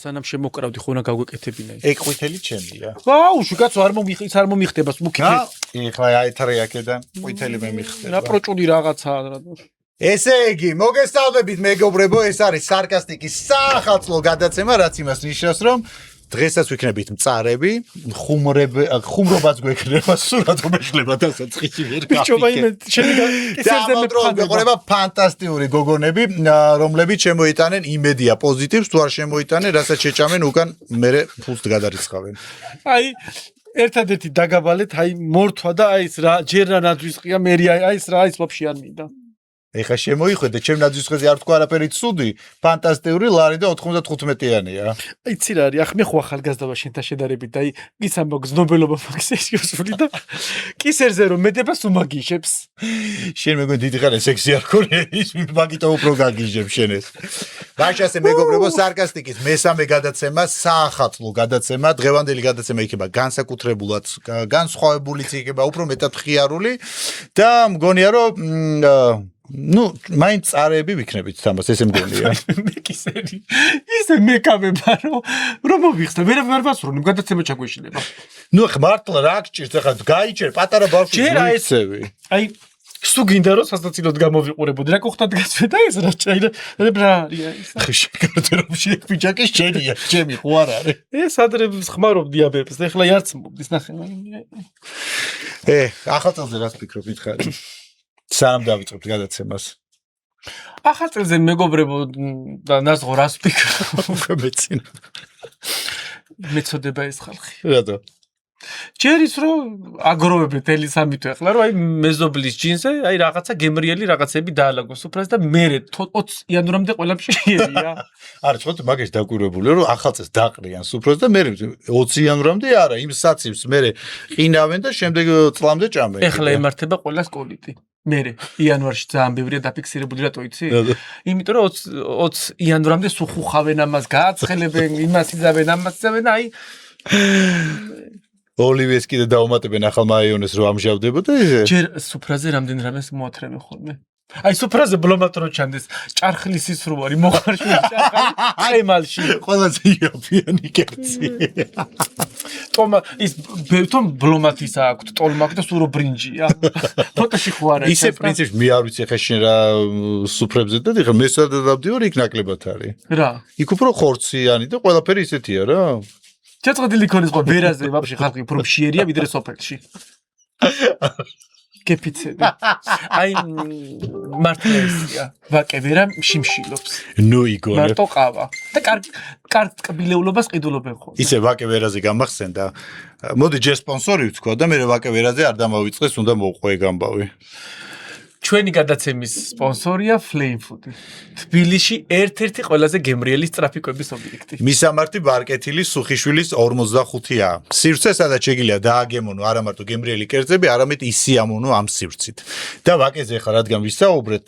სანამ შემოკრავდი ხო უნდა გავგეკეთებინა ის. ეგ ყვითელი ჩემია. აუში კაცო არ მომიხდება სმუქი. ეხლა აითარი აქედან ყვითელი მე მიხდება. რა პროჭუდი რაღაცაა რა. ესე იგი, მოგესალმებით მეგობრებო, ეს არის სარკასტიკის საახალწლო გადაცემა, რაც იმას ნიშნავს, რომ დღესაც ვიქნებით მწარები, ხუმრობაც გვექნება, სულად მომეშლება დასაწყისი ვერ გაფიქრე. ბიჭობა იმენ შენიგან მეგობრებო, ფანტასტიკური გოგონები, რომლებიც შემოიტანენ იმედია პოზიტივს, თუ არ შემოიტანენ, რასაც შეჭამენ უკან მერე ფულს გადარიცხავენ. აი ერთადერთი დაგაბალეთ, აი მორთვა და აი ეს რა ჯერ რა ნაძვისყია, მე აი ეს რა ის ვაფშე არ მინდა. ეხა შემოიხვედე, ჩემ ნაძვისხეზე არ თქვა არაფერი ცუდი, ფანტასტიკური ლარი და 95-იანია. აი ცი რა არის, ახ მე ხო ახალგაზრდა ვარ შენთან შედარებით, აი ის ამბობ გზნობელობა ფაქსესიოსული და კისერზე რომ მეტებას უმაგიშებს. შენ მეგონი დიდი ხარ სექსი არ ქონია, ის მაგითო უფრო გაგიჟებ შენ ეს. ვაშასე მეგობრებო, სარკასტიკის მესამე გადაცემა, საახალწლო გადაცემა, დღევანდელი გადაცემა იქნება განსაკუთრებულად, განსხვავებულიც იქნება, უფრო მეტად ხიარული და მგონია რომ მაინც წარეები ვიქნებით თამას, ესე მგონია. მე კისერი. ისე მეკავება რომ მოვიხსნა, ვერ ვასრულებ გადაცემა ჩაგვეშინება. ახ მართლა რა გჭირს ახლა გაიჭერ პატარა ბავშვი ისევი. აი სულ გინდა რომ სასაცილოდ გამოვიყურებოდი, რა გხდათ გასვედა ეს რა ჩაირა რა არია ის. შეგარდე რომ შეგვიჭაკი შენია, ჩემი ხო არ არის. ეს ადრე ხმარობდი აბებს, ეხლა არც მომდის ნახე. ახალწელზე რას ფიქრობ მითხარი? სანამ დავიწყებთ გადაცემას. ახალწელზე მეგობრებო და ნაზღო რას ფიქრობ? მეცინა. მეწოდება ეს ხალხი. რატო? ჯერ ის რომ აგროვებთ ელი სამი თვე ახლა რომ აი მეზობლის ჯინზე აი რაღაცა გემრიელი რაღაცები დაალაგოს უფრას და მე 20 იანვრამდე ყველა მშიერია. არა, ხო მაგას დაკვირვებული რომ ახალწელს დაყრიან სუფროს და მე 20 იანვრამდე არა, იმ საცივს მე ყინავენ და შემდეგ წლამდე ჭამენ. ეხლა ემართება ყველა სკოლიტი. მე იანვარში ძალიან ბევრია დაფიქსირებული რატო იცი? იმიტომ რომ 20 იანვრამდე სუხუხავენ ამას, გააცხელებენ, იმას იზავენ, ამას იზავენ, აი ოლივიეს კიდე დაუმატებენ ახალ მაიონეს რომ ამჟავდებოდა ესე? ჯერ სუფრაზე რამდენ რამეს მოათრევენ ხოლმე. აი სუფრაზე ბლომად რო ჩანდეს, ჭარხლის ისრუარი მოხარში ჭარხალი ყემალში. ყველაზე იაფიანი კერძი. თომა ის ბერთომ ბლომათის აქვს, ტოლმაკ და სურო ბრინჯია. ფოტოში ხო არა. ისე პრინციპში მე არ ვიცი ხა შენ რა სუფრებზე და ეხა მე სადაც დავდივარ იქ ნაკლებად არის. რა? იქ უფრო ხორციანი და ყველაფერი ისეთია რა. ჩაწყდილი ქონის ხო ვერაზე ვაფშე ხალხი უფრო მშიერია ვიდრე სოფელში. გეფიცები. აი მართლია. ვაკე ვერა შიმშილობს. ნუ იგონებ. მარტო ყავა. და კარგ ტკბილეულობას ყიდულობენ ხო. ისე ვაკე ვერაზე გამახსენდა. მოდი ჯერ სპონსორი ვთქვა და მე ვაკე ვერაზე არ დამავიწყეს, უნდა მოვყვე გამბავი. ჩვენი გადაცემის სპონსორია Flame Food. თბილისში ერთ-ერთი ყველაზე გემრიელი ტრაფიკების ობიექტი. მისამართი ბარკეთილის სუხიშვილის 45-ა. სივრცე სადაც შეგიძლია დააგემონო არა მარტო გემრიელი კერძები, არამედ ისიამონო ამ სივრცით. და ვაკეზე ხა რადგან ვისაუბრეთ,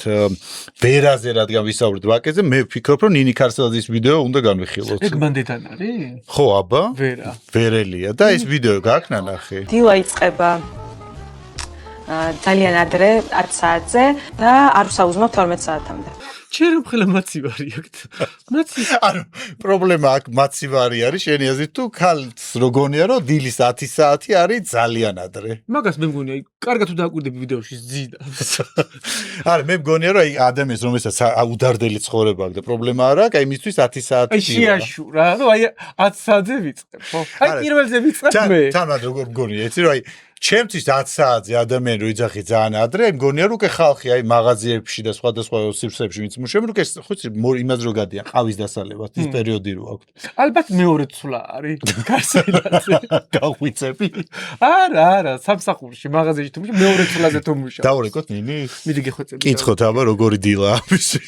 ვერაზე რადგან ვისაუბრეთ ვაკეზე, მე ვფიქრობ რომ ნინი ქარსელაძის ვიდეო უნდა განვიხილოთ. ეგ მანდეთან არის? ხო, აბა? ვერა. ვერელია და ეს ვიდეო გაქვს ნახე. დილა იწყება ძალიან ადრე 10 საათზე და არ ვსაუზმობ 12 საათამდე. ჩერე მხოლოდ მაცივარი აქვს. ანუ პრობლემა აქ მაცივარი არის შენი აზრით თუ ქალს როგონია რომ დილის 10 საათი არის ძალიან ადრე. მაგას მე მგონია კარგად თუ დააკვირდები ვიდეოში ძიდა. არა მე მგონია რომ აი ადამიანს რომელსაც უდარდელი ცხოვრება აქვს და პრობლემა არ აქვს, აი მისთვის 10 საათი. აი შეაშურა, რომ აი 10 საათზე ვიწყებ, ხო? აი პირველზე ვიწყებ მე. თან როგორ მგონია, იცი რომ აი ჩემთვის 10 საათზე ადამიანი რო იძახი ძალიან ადრე, მგონია რომ უკვე ხალხი აი მაღაზიებში და სხვადასხვა სივრცეებში ვინც მუშაობენ, უკვე ხო იცი იმას რო გადიან ყავის დასალევად, ის პერიოდი რო აქვს. ალბათ მეორე ცვლა არის. გარსელაზე. გაღვიწები? არა, სამსახურში, მაღაზიაში თუ მეორე ცვლაზე თუ მუშაობ. დაურეკოთ ნინი? მიდი გეხვეწები. კითხოთ აბა როგორი დილა ამის.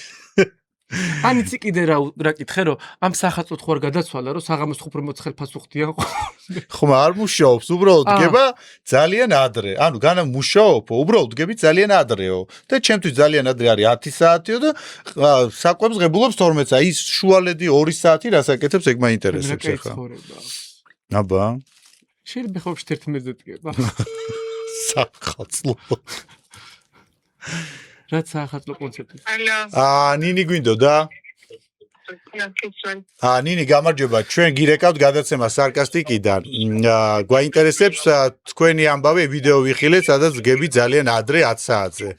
ანიცი კიდე რა კითხე რომ ამ სახაწოდ ხო არ გადაცვალა რომ საღამოს ხუფრ მოცხელ პასუხდიან ხო? ხომ არ მუშაობს, უბრალოდ დგება ძალიან ადრე. ანუ განა მუშაობო, უბრალოდ დგები ძალიან ადრეო. და ჩემთვის ძალიან ადრე არის 10 საათიო და საკვებს ღებულობს 12 საათი. ის შუალედი 2 საათი რასაკეთებს, ეგ მაინტერესებს ახლა. აბა. შეიძლება ხო 11-ზე დგება. სახალწლო. რაც სახალწლო კონცერტი. ნინი გვინდოდა? ნინი გამარჯობა ჩვენ გირეკავთ გადაცემა სარკასტიკიდან გვაინტერესებს თქვენი ამბავი ვიდეო ვიხილეთ სადაც გები ძალიან ადრე 10 საათზე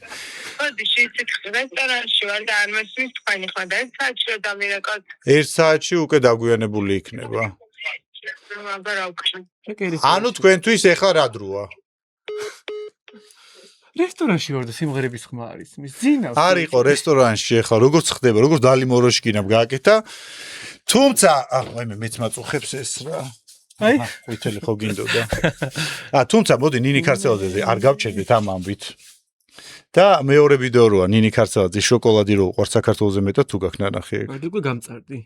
ოდი შეიძლება რესტორანში ვარ და არ მესმის თქვენი ხმა და 1 საათში რომ დამირეკავთ 1 საათში უკვე დაგვიანებული იქნება მაგარ აუქში ანუ თქვენთვის ეხლა რა დროა რესტორანში ვარ და სიმღერების ხმა არის მის ძინავს არ იყო რესტორანში ეხლა როგორც ხდება როგორც დალიმოროშკინამ გააკეთა თუმცა ვაიმე მეც მაწუხებს ეს რა აი ვითელი ხო გინდოდა თუმცა მოდი ნინი ქარცელაძე არ გავჩერდეთ ამ ამბით და მეორე ვიდეო როა ნინი ქარცელაძე შოკოლადი რო უყურს საქართველოზე მეტად თუ გაქვს ნანახი აი უკვე გამწარდი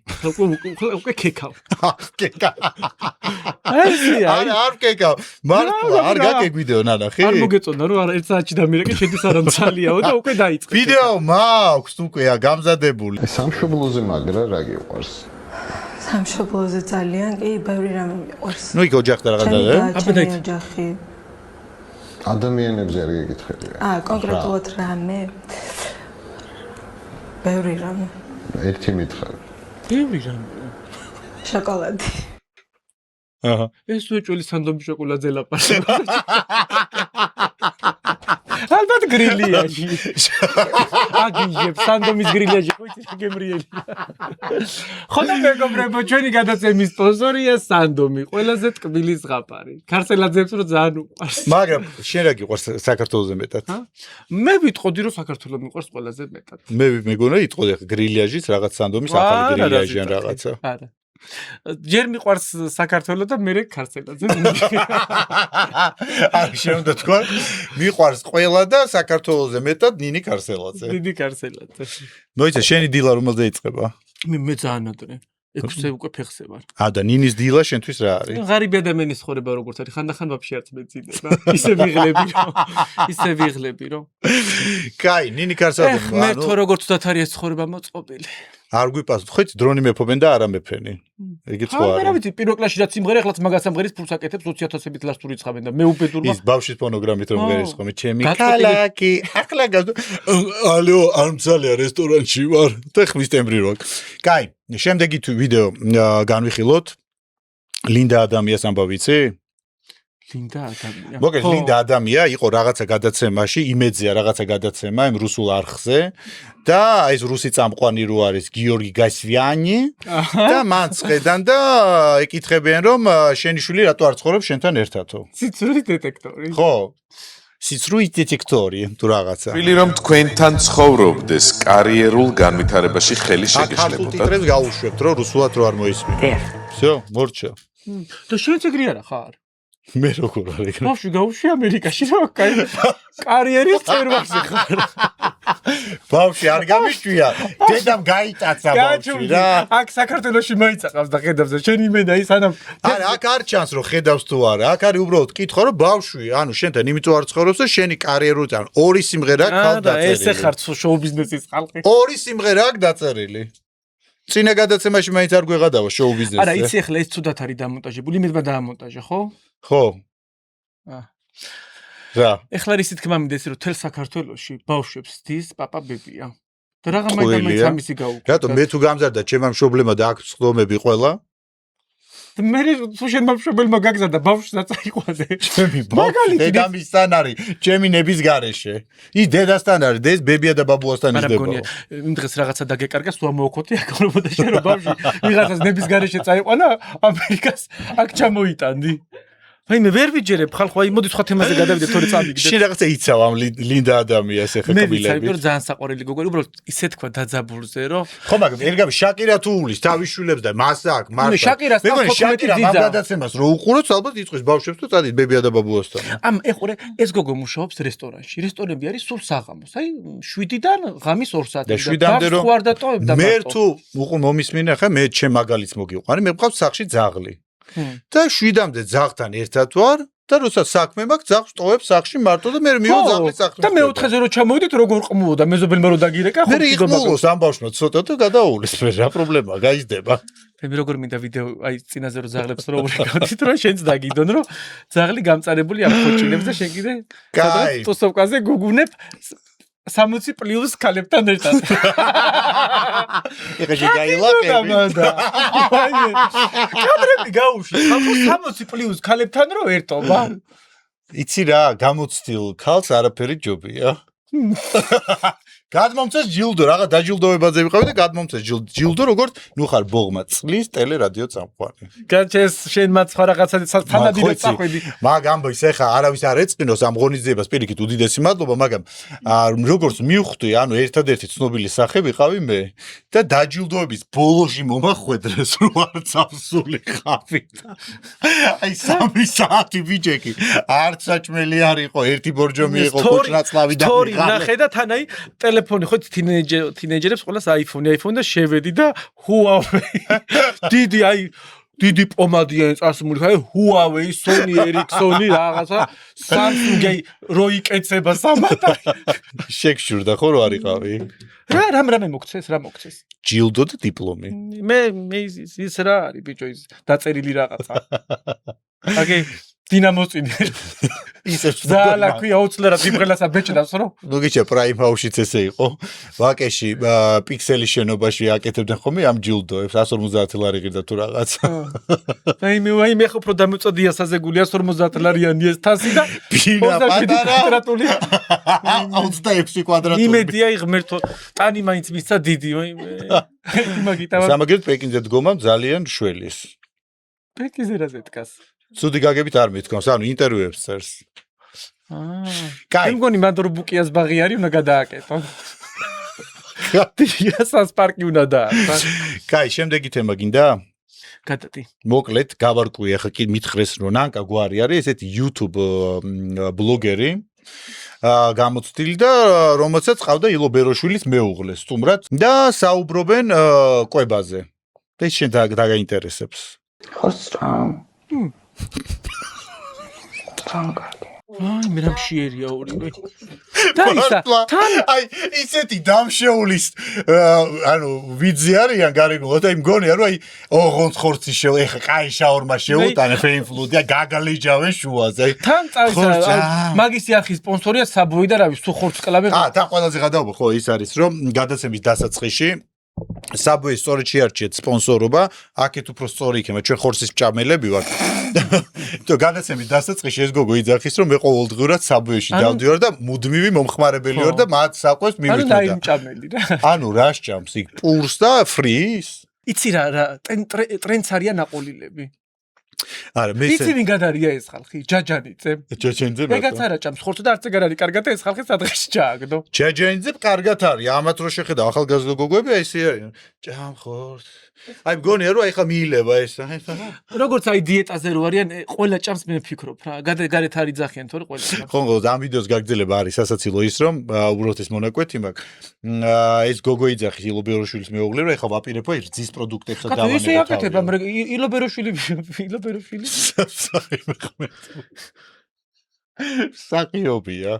უკვე ქეკავ კეკა აი არ კეკა მართლა არ გაკეკ ვიდეო ნანახი არ მოგეწონა რომ არა 1 საათში დამირეკე შედის არამ ძალიაო და უკვე დაიწყე ვიდეო მაქვს უკვე გამზადებული სამშობლოზე მაგრა რა გიყვარს სამშობლოზე ძალიან კი ბევრი რამე მიყვარს ნუ იქ ოჯახთან რაღაც და ოჯახი ადამიანებზე არ გეკითხებია კონკრეტულად რამე ბევრი რამე ერთი მითხარი ბევრი რამე შოკოლადი აჰა ეს უეჭველი სანდომი შოკოლადზე ლაპარაკობს ალბათ გრილიაში აგიჟებ სანდომის გრილიაში ხოთი გემრიელი ხოდა მეგობრებო ჩვენი გადაცემის სპონსორია სანდომი ყველაზე ტკბილი ზღაპარი ქარცელაძეებს რო ძალიან უყვარს მაგრამ შენ რა გიყვარს საქართველოზე მეტად მე ვიტყოდი რომ საქართველოს მიყვარს ყველაზე მეტად მე მეგონა იტყოდი ახლა გრილაჟის რაღაც სანდომის ახალი გრილაჟი ან რაღაცა არა ჯერ მიყვარს საქართველოს და მე ქარცელაძე არ შემდა თქვა მიყვარს ყველა და საქართველოზე მეტად ნინი ქარცელაძე ნინი ქარცელაძე მოიცა შენი დილა რომელზე იწყება მე ძალიან ადრე 6-ზე უკვე ფეხზე ვარ და ნინის დილა შენთვის რა არის ღარიბი ადამიანის ცხოვრება როგორც არის ხანდახან ვაფშე არც მეძინება ისე ვიღლები რომ კაი ნინი ქარცელაძე მე თო როგორც დათარიეს ცხოვრება მოწყობილი არ გვიპასუხ ხოც დრონი მეფობენ და არა მეფენი ეგეც ხო არა რა ვიცი პირველ კლასში რაც სიმღერა ახლაც მაგას სამღერის ფულს აკეთებს 20.000-ით ლას თუ რიცხავენ და მე უბედურმა ის ბავშვის ფონოგრამით რომ მღერის ხოლმე ჩემი კალაკი ახლა ალო ამცალია რესტორანში ვარ და ხმის ტემბრი რო კაი შემდეგი თუ ვიდეო განვიხილოთ ლინდა ადამიას ამბავიცი ლინდა ადამია მოგეთ ლინდა ადამია იყო რაღაცა გადაცემაში იმედზეა რაღაცა გადაცემა იმ რუსულ არხზე და ეს რუსი წამყვანი რო არის გიორგი გასვიანი და მან წედან და ეკითხებიან რომ შენი შვილი რატო არ ცხოვრობს შენთან ერთადო სიცრუის დეტექტორი ხო სიცრუის დეტექტორი თუ რაღაცა შვილი რომ თქვენთან ცხოვრობდეს კარიერულ განვითარებაში ხელი შეგეშლებოდა ქართულ ტიტრებს გაუშვებთ რომ რუსულად რო არ მოისმინე всё მორჩა და შენც ეგრე არა ხარ მე როგორ არ ეგრე ბავშვი გაუშვი ამერიკაში რა კარიერის წერვაში ხარ ბავშვი არ გამიშვია დედამ გაიტაცა ბავშვი რა აქ საქართველოში მოიწაყავს და ხედავს და შენ იმენა ის ანამ არა აქ არ ჩანს რომ ხედავს თუ არა აქ არის უბრალოდ კითხვა რომ ბავშვი ანუ შენთან იმიტომ არ ცხოვრობს და შენი კარიერული ან ორი სიმღერა აქვს დაწერილი ესე ხარ შოუ ბიზნესის ხალხი ორი სიმღერა აქვს დაწერილი წინა გადაცემაში მაინც არ გვეღადავა შოუ ბიზნესზე არა იცი ახლა ეს ცუდად არის დამონტაჟებული იმედმა დაამონტაჟა ხო ხო რა ეხლა რისი თქმა მინდა ისე რომ თელ საქართველოში ბავშვებს დის პაპა ბებია და რაღა მაინც ამისი გაუკვირდა რატო მე თუ გამზარდა ჩემმა მშობლებმა და აქ ხდომები ყველა მე თუ შენ მშობლებმა გაგზარდა ბავშვსაც აიყვაზე ჩემი ბავშვი დედამისთან არის ჩემი ნების გარეშე ის დედასთან არის დედს ბებია და ბაბუასთან ისდება იმ დღეს რაღაცა დაგეკარგა სულ მოუქოთი აქ რომ და შენ რომ ბავშვი ვიღაცას ნების გარეშე წაიყვანა ამერიკას აქ ჩამოიტანდი აი მე ვერ ვიჯერებ ხალხო აი მოდი სხვა თემაზე გადავიდეთ თორე წავიგდეთ შენ რაღაცა იცავ ამ ლინდა ადამიანს ეხა კბილები მე ვიცი რომ ძალიან საყვარელი გოგონა უბრალოდ ისე თქვა დაძაბულზე რომ ხო მაგრამ ერგავი შაკირა თუ უვლის თავის შვილებს და მასაკ მე შაკირას შაკირა ამ გადაცემას რო უყუროთ ალბათ იწყოს ბავშვებს თუ წადით ბებია და ბაბუასთან ამ ეხურე ეს გოგო მუშაობს რესტორანში რესტორნები არის სულ საღამოს აი 7-დან ღამის 2 საათამდე და 7-მდე რომ ხوار დატოვებდა მე თუ უყურ მომისმინე ხა მე ჩემ მაგალითს მოგიყვანი მე მყავს სახში ძაღლი და 7-მდე ძაღლთან ერთად ვარ და როდესაც საქმე მაქვს ძაღლს ტოვებს სახში მარტო და მე მივა ძაღლის საქმე და მე 4-ზე რო ჩამოვიდით როგორ ყმუოდა მეზობელმა რო დაგირეკა ხო მე იყმულოს ამ ბავშვმა ცოტა და გადაუვლის მე რა პრობლემაა გაიზდება მე როგორ მინდა ვიდეო აი წინაზე რო ძაღლებს რო ურეკავდით რომ შენც დაგიდონ რომ ძაღლი გამწარებული ამ ხოჭილებს და შენ კიდე სადაც ტოსოვკაზე გუგუნებ 60 პლუს ქალებთან ერთად. ეხა შეგაილაყები. კადრები გაუშვი. 60 პლუს ქალებთან რო ერთობა. იცი რა, გამოცდილ ქალს არაფერი ჯობია. გადმომწეს ჯილდო, რაღაც დაჯილდოებაზე ვიყავი და გადმომწეს ჯილდო, როგორც ნუ ხარ ბოღმა წლის ტელერადიო წამყვანი. გაჩეს შენ მაცხვა რაღაცა თანადინად წახვედი. მაგ ამბობს ეხა არავის არ ეწყინოს ამ ღონისძიებას პირიქით უდიდესი მადლობა, მაგრამ როგორც მივხვდი, ანუ ერთადერთი ცნობილი სახე ვიყავი მე და დაჯილდოების ბოლოში მომახვედრეს რომ არც ავსული ხავი. აი 3 საათი ბიჭეკი, არც საჭმელი არ იყო, ერთი ბორჯომი იყო, კუჭნაცლავი და თორი ნახე და თან აი ტელეფონი ხო თინეიჯერებს ყველას iPhone და შევედი და Huawei დიდი პომადია წასული ხა Huawei, Sony Ericsson რაღაცა Samsung-ი რო იკეცება სამათა შეგშურდა ხო რო არიყავი რამე მოგცეს ჯილდო და დიპლომი მე ის რა არის ბიჭო ის დაწერილი რაღაცა აკე დინამოსწინე ისე ზალა ქვია უცლერად იმღელასა ბეჭდავს რო ნუ გიჩა პრაიმ ჰაუსშიც ესე იყო ვაკეში პიქსელის შენობაში აკეთებდნენ ხომე ამ ჯილდოებს 150 ლარი ღირდა თუ რაღაცა აი მე ხო პრო დამწოდია საზეგული 150 ლარიანი ეს თასი და ბინა პატარა კვადრატული 26 კვადრატული იმედია ღმერთო ტანი მაინც მისცა დიდი იმაგიტავა სამაგერად პეკინზე დგომამ ძალიან შველის პეკინზე რა ზეთკას ცუდი გაგებით არ მithქვამს, ანუ ინტერვიუებს წერს. კაი. მე მგონი მანდრო ბუკიას ბაღი არის, უნდა გადააკეთო. გატიასას პარკი უნდა დაარსა. კაი, შემდეგი თემა გინდა? გადადი. მოკლედ, გავარკვი ახლა კი მითხრეს რომ ნანკა გვარი არის ესეთი YouTube ბლოგერი. გამოცდილი და რომელსაც ყავდა ილო ბეროშვილის მეუღლე სტუმრად და საუბრობენ კვებაზე. და შენ დაგაინტერესებს. ხოსრა აი მე რამშიერია ორივე და ისა თან აი ისეთი დამშეულის ანუ ვიძი არიან გარეგნულად აი მგონია რომ აი ოღონდ ხორცი შეუ ეხა კაი შაურმა შეუტანე ფეინფლუდია გაგალიჯავენ შუაზე აი თან წავისა მაგისი ახის სპონსორია საბოი და რავი სუ ხორცს კლავე თან ყველაზე გადაობა ხო ის არის რომ გადაცემის დასაწყისში საბოი სწორედ შეარჩიეთ სპონსორობა, აქეთ უფრო სწორი იქნება, ჩვენ ხორცის მჭამელები ვართ. და გადაცემის დასაწყისში ეს გოგო იძახის, რომ მე ყოველდღურად საბოიში დავდივარ და მუდმივი მომხმარებელი ვარ და მათ საყვეს მივიწვდა. ანუ დაიმჭამელი რა. ანუ რა სჭამს იქ პურს და ფრის? იცი რა ტრენდს არიან აყოლილები. არა მე იცი ვინ გადარია ეს ხალხი ჯაჯანიძე ჯაჯანიძე ეგაც არა ჭამს ხორცს და არც ეგ არ არის კარგად და ეს ხალხი სადღეში ჩააგდო ჯაჯანიძე კარგად არის ამათ რო შეხედა ახალგაზრდა გოგოები ესე არის ჭამ ხორცს აი მგონია რომ აი ხა მიილება ეს როგორც აი დიეტაზე რო არიან ყველა ჭამს მე ვფიქრობ რა გარეთ არის ძახიან თორე ყველა ხო ამ ვიდეოს გაგრძელება არის სასაცილო ის რომ უბრალოდ ეს მონაკვეთი მაგ ეს გოგო იძახის ილო ბეროშვილის მეუღლე რომ ეხა ვაპირებ აი რძის პროდუქტებსა დავანებო ისე აკეთებ მაგრამ ილო ბეროშვილი საკიობია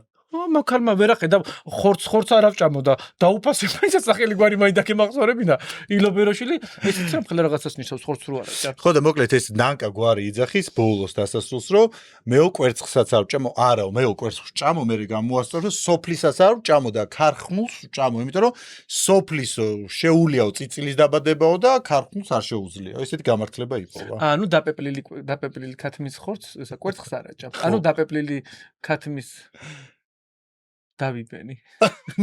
მაქალმა ვერ ახედა ხორცს არ ავჭამო და დაუფასება ისა სახელი გვარი მაინდა კემახსოვრებინა ილობეროშვილი ესეც რა მხოლოდ რაღაცას ნიშნავს ხორცს რო არა ხო და მოკლედ ეს ნანკა გვარი იძახის ბოლოს დასასრულს რომ მეო კვერცხსაც არ ვჭამო არაო მეო კვერცხს ვჭამო მე გამოასწორო სოფლისას არ ვჭამო და ქარხმულს ვჭამო იმიტომ რომ სოფლის შეულიაო წიწილის დაბადებაო და ქარხმულს არ შეუძლიაო ესეთი გამართლება იყო ანუ დაპეპლილი ქათმის ხორცს ესა კვერცხს არ აჭამს ანუ დაპეპლილი ქათმის დავიბენი.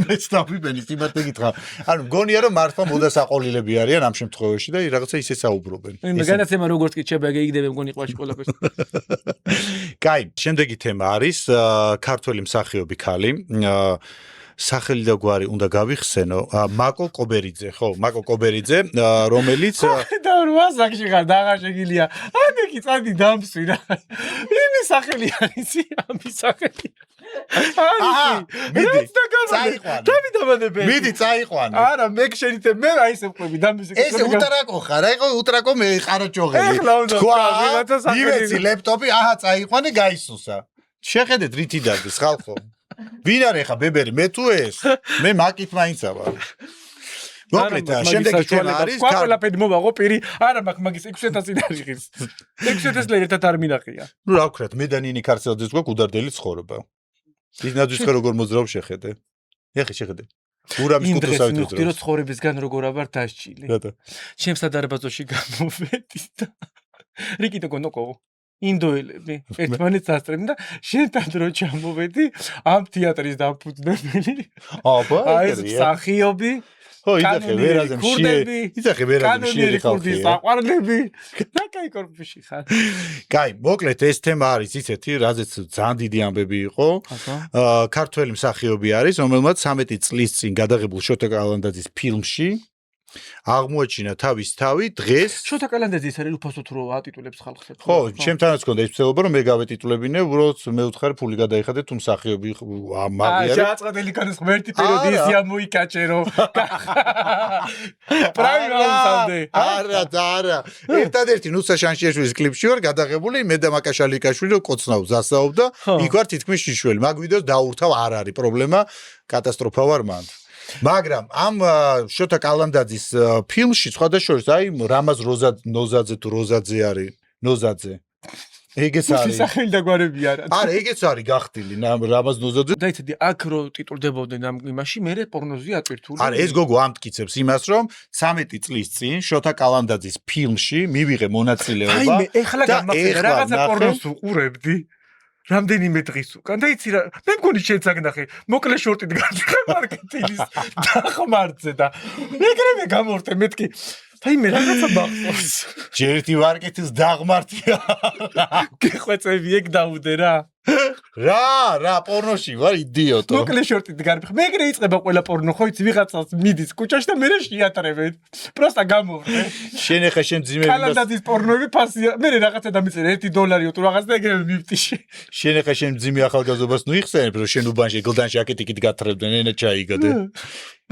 მეც დავიბენი, სიმართლე გითხრა. ანუ მგონია რომ მართლა მოდასაყოლილები არიან ამ შემთხვევაში და რაღაცა ისე საუბრობენ. მე განაცემა როგორც კი ჩება გეიგდები მგონი ყვაში ყველაფერს. კაი, შემდეგი თემა არის ქართველი მსახიობი ქალი. სახელი და გვარი უნდა გავიხსენო. მაკო კობერიძე, ხო, მაკო კობერიძე, რომელიც და რვასაკში ხარ დაღაშეგილია. აკი წადი დამსვი რა. იმის სახელი არის, ამის სახელი. მიდი წაიყვანე მიდი წაიყვანე არა მე შენით მე რა ისე ვყვები დამისი ეს უტრაკო ხარ აიყო უტრაკო მე ყარაჭოღელი თქვა ივეცი ლეპტოპი აჰა წაიყვანე გაისუსა შეხედეთ რითი დადის ხალხო ვინ არის ხა ბებერი მე თუ ეს მე მაკით მაინცა ვარ მოკლედ შემდეგი თემა არის ყველაფერი მოვაღო პირი არა მაგის 6000 დარიღის 6000 ლარი ერთად არ მინახია ნუ რა ვქრათ მე და ნინი ქარცელაძეს გვაქვს უდარდელი ცხოვრება ის ნაძვის ხე როგორ მოძრაობ შეხედე ეხი შეხედე. ურამის იმ დღეს კუთხესავით მივხვდი რომ ცხოვრებისგან როგორ ვარ დასჭილი. რატო? ჩემს სადარბაზოში გამოვედი და რიკიტო გონოკო ინდოელები ერთმანეთს ასწრებდნენ და შენთან რო ჩამოვედი ამ თეატრის დაფუძნებელი აბა აი ეს მსახიობი ხო იძახე ვერაზე მშიე იძახე ვერაზე მშიე ხალხი საყვარლები და кай корпуში ხარ კაი მოკლედ ეს თემა არის ისეთი რაზეც ძალიან დიდი ამბები იყო ქართველი მსახიობი არის რომელმაც 13 წლის წინ გადაღებულ შოთა კალანდაძის ფილმში აღმოაჩინა თავის თავი დღეს შოთა კალანდაძის არის უფასო თუ რო ატიტულებს ხალხს ხო ჩემთანაც გქონდა ეს ცდილობა რომ მე გავეტიტულებინე უბრალოდ მე ვთხარი ფული გადაიხადე თუ მსახიობი მაგიარა შეაწყდელი ქანის ღმერთი პერიოდიზია მოიკაჭერო პრაიმაუსამდე არა ერთადერთი ნუსა შანშიაშვილის კლიპში ვარ გადაღებული მე და მაკაშალიკაშვილი რომ კოცნავს ასაობდა იქ ვარ თითქმის შიშველი მაგ ვიდეოს დაურთავ არ არის პრობლემა კატასტროფა ვარ მანდ მაგრამ ამ შოთა კალანდაძის ფილმში სხვადასხვა აი რამაზ ნოზაძე თუ როზაძე არის ნოზაძე ეგეც არის სახელი და გვარები არა ეგეც არის გახდილი რამაზ ნოზაძე დაიცადი აქ რო ტიტულდებოდნენ ამ იმაში მე პორნოზე ატვირთული არა ეს გოგო ამტკიცებს იმას რომ 13 წლის წინ შოთა კალანდაძის ფილმში მივიღე მონაწილეობა აი მე ეხლა გამახსენე რაღაცა პორნოს უყურებდი რამდენიმე დღის უკან და იცი რა მე მგონი შენც აგნახე მოკლე შორტით გაჭრა მარკეტილის დახმარზე და მეგრევე გამორთე მეთქი აი მე რაღაცა მახსოვს ჯერეთი მარკეტის დაღმართია გეხვეწები ეგ დაუდე რა პორნოში ვარ იდიოტო მოკლე შორტით გარბიხ მეგრე იწება ყველა პორნო ხო იცი ვიღაცას მიდის კუჩაში და მე შეატარებენ პროსტა გამორთე შენ ახლა შენ ძიმები კალანდაძის პორნოები ფასია მე რაღაცა დამიწერე $1 თუ რაღაც და ეგრევე მივტიში შენ ახლა შენ ძიმი ახალგაზრდობას ნუ იხსენებ რომ შენ უბანში გლდანში აკეთიკით გათრებდნენ ენა ჩაიგადე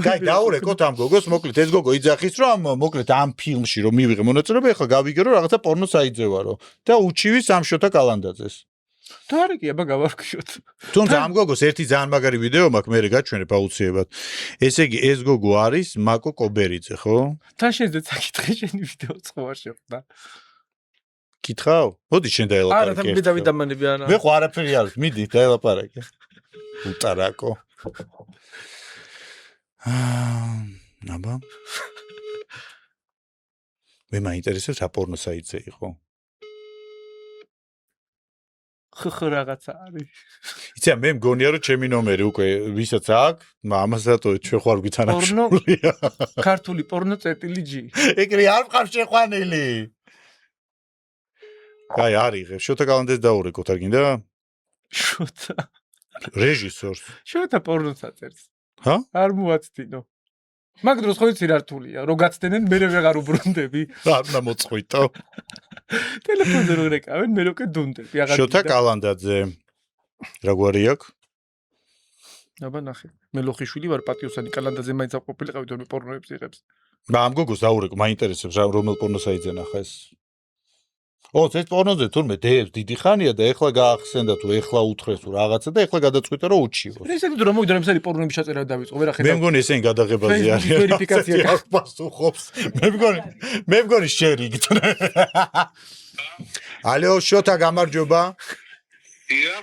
კაი დაურეკოთ ამ გოგოს მოკლედ ეს გოგო იძახის რომ მოკლედ ამ ფილმში რომ მივიღე მონაწილეობა ახლა გავიგე რომ რაღაცა პორნოს აიძევარო და უჩივის ამ შოთა კალანდაძეს და არა კი აბა გავარკვიოთ თუმცა ამ გოგოს ერთი ძალიან მაგარი ვიდეო მაქვს მე გაჩვენებ აუცილებლად ესე იგი ეს გოგო არის მაკო კობერიძე ხო თან შენზე წაკითხე შენი ვიდეოც ხო არ შეხვდა კითხავ მოდი შენ დაელაპარაკე არა თან მე დავიდამანები არა მე ხო არაფერი არ მიდი დაელაპარაკე უტარაკო აბა მე მაინტერესებს რა პორნოს აიძე იყო ხხ რაღაცა არის იცი მე მგონია რომ ჩემი ნომერი უკვე ვისაც აქვს ამასაც ჩვენ ხوار გვიცანახულია ქართული პორნო წერტილი G ეგრე არ ვყავს შეყვანილი კაი არის შოთა კალანდაძეს დაურეკოთ არ გინდა შოთა რეჟისორს შოთა პორნოს აწერს ჰა არ მოაცდინო მაგ დროს ხო იცი რა რთულია რომ გაცდენენ მე ვეღარ უბრუნდები არ უნდა მოწყვიტო ტელეფონზე რო რეკავენ მე როკე დუნდები აღარ შოთა კალანდაძე რა გვარი აქვს აბა ნახე მე ლოხიშვილი ვარ პატიოსანი კალანდაძე მაინც ყოფილიყავი თორემ პორნოებს იღებს ამ გოგოს დაურეკო მაინტერესებს რა რომელ პორნოს აიძენა ხა ეს ეს პორნოზე თურმე დიდი ხანია და ეხლა გაახსენდა თუ ეხლა უთხრეს თუ რაღაცა და ეხლა გადაწყვიტა რომ უჩიოს ესეთი თუ რომ მოვიდა რომ ეს არის პორნოების ჩაწერა დავიწყო ვერა ხედავ მე მგონი ესენი გადაღებაზე არის ვერიფიკაცია პასუხობს მე მგონი შერიგდ ალო შოთა გამარჯობა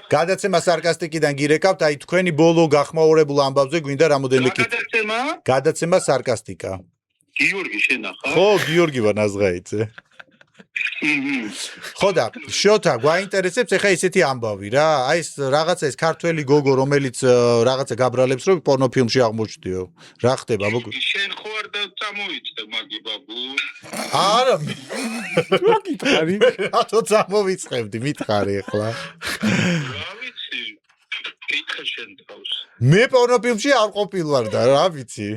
გადაცემა სარკასტიკიდან გირეკავთ აი თქვენი ბოლო გახმაურებულ ამბავზე გვინდა რამოდენიმე გადაცემა სარკასტიკა გიორგი შენახა ხო გიორგი ვარ ნაზღაიძე ხო და შოთა გვაინტერესებს ეხა ისეთი ამბავი რა აი ეს რაღაცა ეს ქართველი გოგო რომელიც რაღაცა გაბრალებს რომ პორნო ფილმში აღმოჩნდიო რა ხდება შენ ხო არ წამოვიწყე მაგი ბაბუ არა რა გითხარი რატო წამოვიწყებდი მითხარი ეხლა რა ვიცი კითხე შენ თავს მე პორნო ფილმში არ ყოფილვარ და რა ვიცი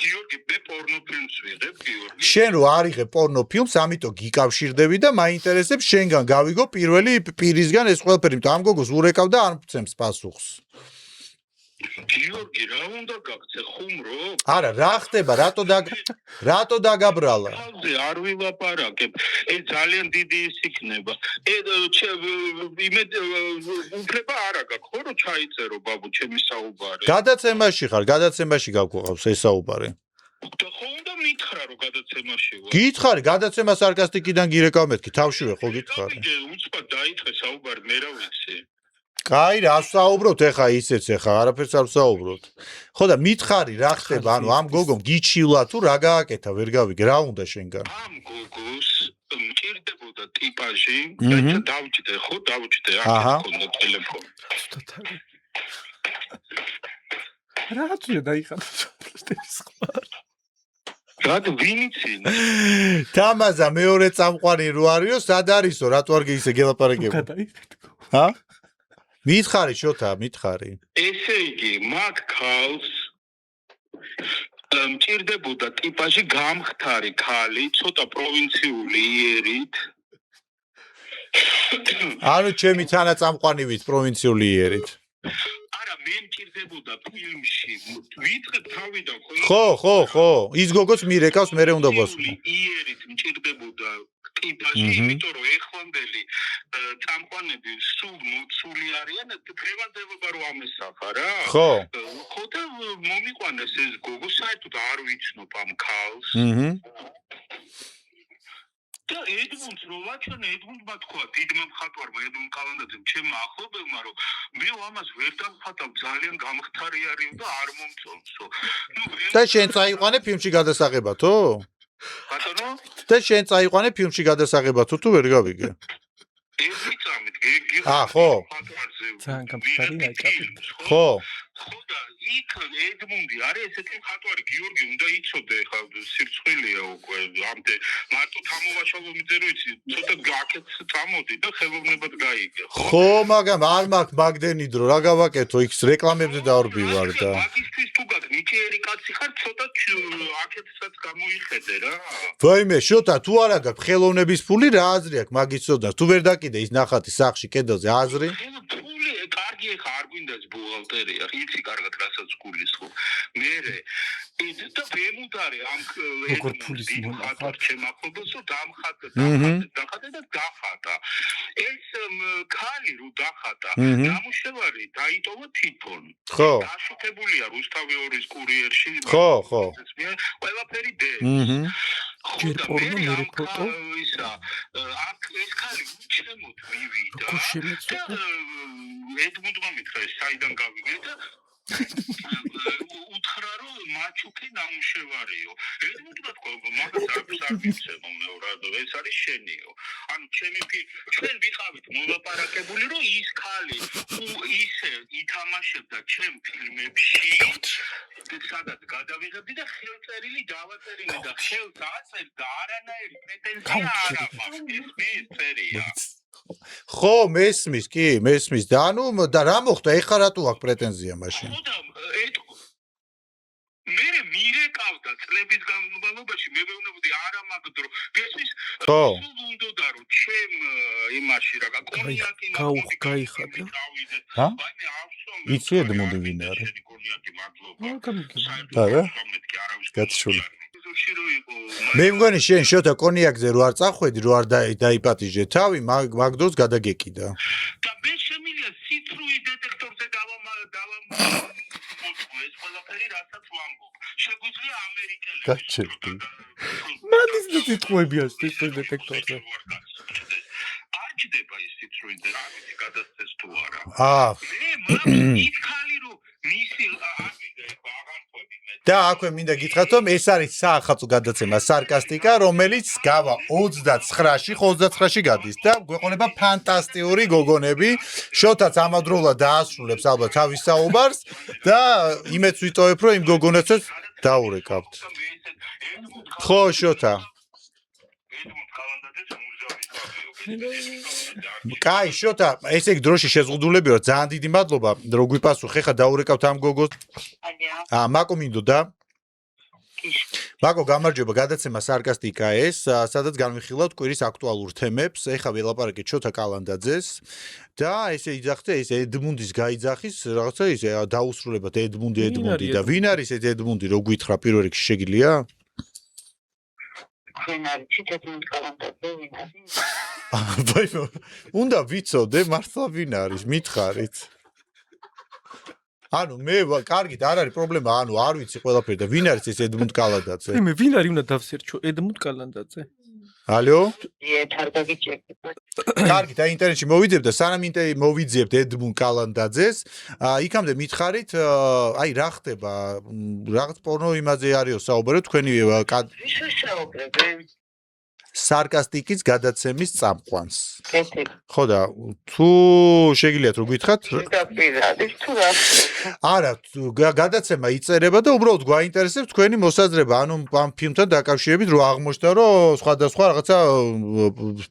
გიორგი მე პორნო ფილმს ვიღებ გიორგი შენ რო არიღე პორნო ფილმს ამიტომ გიკავშირდები და მაინტერესებს შენგან გავიგო პირველი პირისგან ეს ყველაფერი იმიტომ ამ გოგოს ურეკავ და არ მცემს პასუხს გიორგი რა უნდა გაქცე ხუმრო არა რა ხდება რატო დაგაბრალა არ ვილაპარაკებ ეს ძალიან დიდი ის იქნება იმედ უფლება არა გაქვს ხო რომ ჩაიწერო ბაბუ ჩემი საუბარი გადაცემაში ხარ გადაცემაში გავგვყავს ეს საუბარი და ხო უნდა მითხრა რომ გადაცემაში ვარ გითხარი გადაცემა სარკასტიკიდან გირეკავ მეთქი თავშივე ხო გითხარი უცბად დაიწყე საუბარი მე რა ვიცი კაი, რა ვსაუბროთ ეხა ისეც ეხა, არაფერს არ ვსაუბროთ. ხო და მითხარი რა ხდება, ანუ ამ გოგომ გიჩივლა თუ რა გააკეთა, ვერ გავიგე, რა უნდა შენგან? ამ გოგოს მჭირდებოდა ტიპაჟი, დავჭდე ხო, დავჭდე, აქ მქონდა ტელეფონი. რაღაც უნდა დაიხატო პროსტების სხვა. რატო ვინიცინ? თამაზა მეორე წამყვანი რო არისო, სად არისო, რატო არ ისე გელაპარაკებო? ჰა? მითხარი შოთა, მითხარი. ესე იგი, მაგ ქალს მჭირდებოდა ტიპაჟი გამხდარი ქალი, ცოტა პროვინციული იერით. ანუ ჩემი თანაწამყვანივით პროვინციული იერით. არა, მე მჭირდებოდა ფილმში. ვიტყვი თავიდან ხო. ის გოგოც მირეკავს, მე უნდა მოსვლა. იერით მჭირდებოდა ტიპაჟი, იმიტომ რომ ეხლანდელი წამყვანები სულ მოცული არიან, დღევანდელობა რო ამესახა რა. ხო და მომიყვანეს ეს გოგო, საერთოდ არ ვიცნობ ამ ქალს. და ედმუნდს რო ვაჩვენე, ედმუნდმა თქვა, დიდმა მხატვარმა ედმუნდ კალანდაძემ, ჩემმა ახლობელმა, რომ მე ამას ვერ დამხატავ, ძალიან გამხდარი არისო და არ მომწონსო. და შენ წაიყვანე ფილმში გადასაღებათო? ბატონო? და შენ წაიყვანე ფილმში გადასაღებათო თუ ვერ გავიგე? ერთი წამით ხო. ძალიან გამხდარი აკაკი. ხო. ხო და იქ ედმუნდი არის ესეთი მხატვარი გიორგი უნდა იცოდე ხა სირცხვილია უკვე ამდე მარტო თამოვაშალო მიძე რო იცი ცოტა გაკეთე წამოდი და ხელოვნებად გაიგე ხო მაგრამ არ მაქვს მაგდენი დრო რა გავაკეთო იქ რეკლამებზე დავარბივარ და მაგისტრის თუ გაქვს ნიჭიერი კაცი ხარ ცოტა აკეთესაც გამოიხედე რა ვაიმე შოთა თუ არა გაქვს ხელოვნების ფული რა აზრი აქვს მაგის ცოდნას თუ ვერ დაკიდე ის ნახატი სახში კედელზე აზრი ფული კარგი ხა არ გვინდას ბუღალტერია იცი კარგად რასაც გულისხმობ მე და ვემუდარე ამ როგორ ფულის მონახარ ჩემახობსო დამხატე და დახატა ეს ქალი რო დახატა გამუშევარი დაიტოვა თვითონ ხო დაშუქებულია რუსთავი 2-ის კურიერში ხო ყველაფერი დე ჯერ პორნო მერე ფოტო ისა აქ ეს ქალი ჩემოთ მივიდა და ედმუნდმა მითხრა საიდან გავიგე და უთხრა რომ მაჩუკი ნამუშევარიო ედმუნდმა თქვა მაგას არ ვიცემო მეორად ეს არის შენიო ანუ ჩვენ ვიყავით მოლაპარაკებული რომ ის ქალი ისე ითამაშებდა ჩემ ფილმებში სადაც გადავიღებდი და ხელწერილი დავაწერინე და ხელს აწერ და არანაირი პრეტენზია არ აქვს ეს წერია ხო მესმის კი მესმის და ანუ და რა მოხდა ეხლა რატო აქვს პრეტენზია მაშინ მე მირეკავდა წლების განმავლობაში მე ვეუბნებოდი არა მაგდრო გესმის ხო უნდა რომ ჩემ იმაში რა კონიაკი გაიხადა ჰა იცი ედმუნდი ვინ არის არა გაცშული მე მგონი შენ შოთა კონიაკზე რო არ წახვედი რო არ დაიპატიჟე თავი მაგ დროს გადაგეკიდა და მე შემიძლია სიცრუის დეტექტორზე ეს ყველაფერი რასაც ვამბობ შეგვიძლია ამერიკელი გაჩერდი მანის სიტყვებია სიცრუის დეტექტორზე არ ჩდება ის სიცრუის დეტექტორი გადასცეს თუ არა მე ის ქალი რო მისი და აქვე მინდა გითხრათ რომ ეს არის საახალწლო გადაცემა სარკასტიკა რომელიც გავა 29-ში 29-ში გადის და გვეყოლება ფანტასტიკური გოგონები შოთაც ამავდროულად დაასრულებს ალბათ თავის საუბარს და იმეც ვიტოვებ რომ იმ გოგონებსაც დაურეკავთ ხო შოთა კაი შოთა ესე იგი დროში შეზღუდულებიო ძალიან დიდი მადლობა რომ გვიპასუხე ხა დაურეკავთ ამ გოგოს მაკო მინდოდა მაკო გამარჯობა გადაცემა სარკასტიკა ეს სადაც განვიხილავთ კვირის აქტუალურ თემებს ეხა ველაპარაკეთ შოთა კალანდაძეს და ესე იძახτε ეს ედმუნდის გაიძახის რაღაცა ის დაუსრულებად ედმუნდი და ვინ არის ეს ედმუნდი რო გითხრა პირველ რიგში შეგიძლია უნდა ვიცოდე მართლა ვინ არის მითხარით ანუ მე კარგით არ არის პრობლემა ანუ არ ვიცი ყველაფერი და ვინ არის ეს ედმუნდ კალანდაძე მე ვინ არის უნდა დავსერჩო ედმუნდ კალანდაძე ალო თარგაგიჭერდი. კარგი და ინტერნეტში მოვიძებ და სანამ მოვიძებთ ედმუნ კალანდაძეს იქამდე მითხარით აი რა ხდება რაღაც პორნო იმაზე არისო საუბარი თქვენი ვის ვისაუბრებ? სარკასტიკის გადაცემის წამყვანს კეთილი. ხო და თუ შეგიძლიათ რომ გითხრათ პირადის თუ რა? არა გადაცემა იწერება და უბრალოდ გვაინტერესებს თქვენი მოსაზრება ანუ ამ ფილმთან დაკავშირებით რომ აღმოჩნდა რომ სხვადასხვა რაღაცა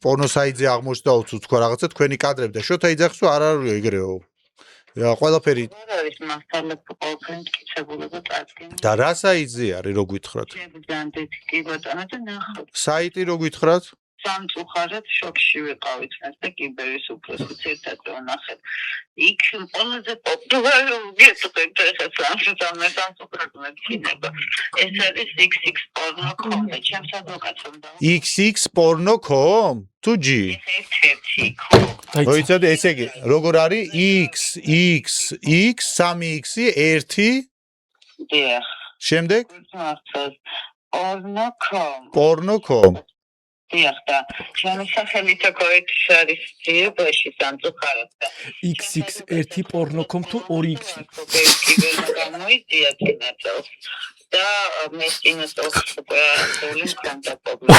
პორნო საიტზე აღმოჩნდა თქვა რაღაცა თქვენი კადრები და შოთა იძახს რომ არ არის ეგრეო ყველაფერი არ არის მასალები ყოველთვის მტკიცებულება წარდგენა. და რა საიტზე არის რო გითხრათ შეგძანდეთ კი ბატონო და ნახავთ. საიტი რო გითხრათ სამწუხაროდ შოქში ვიყავით მას და კიბერის უფროსიც ერთად ვნახეთ. იქ ყველაზე პოპულარული გეტყვით ახლა სამწუხაროდ მეცნიერება. ეს არის xx.com და ჩემს ადვოკატს და xx.com თუ g ერთ-ერთი ხო. მოიცადე ესე იგი როგორ არის xxx 3x 1 დიახ. შემდეგ მართლაც porno.com დიახ და ჩემი სახელით გოით არის ძიებაში სამწუხაროდ და xx1.com თუ 2x გამოიწია წინაწელს და მე წინაწელს უკვე სული მქონდა პრობლემა.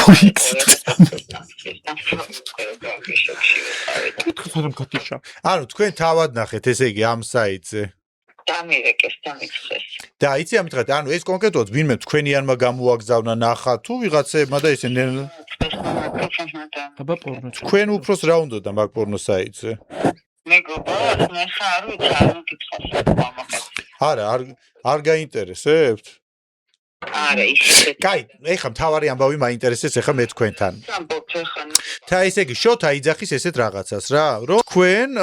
ანუ თქვენ თავად ნახეთ ესე იგი ამ საიტზე დამირეკეს დამიცხეს. და იცი ამითხარით ანუ ეს კონკრეტულად ვინმე თქვენიანმა გამოაგზავნა ნახა თუ ვიღაცებმა და ესე აბა პორნო თქვენ უფროს რა უნდა და მაგ პორნო საიტზე მეგობარ მე ხარ ვიცი არ მკითხავს მამაკაც. არა არ გაინტერესებთ არა ისე კაი ეხლა მთავარი ამბავი მაინტერესებს ეხლა მე თქვენთან და ესე იგი შოთა იძახის ესეთ რაღაცას რა რომ თქვენ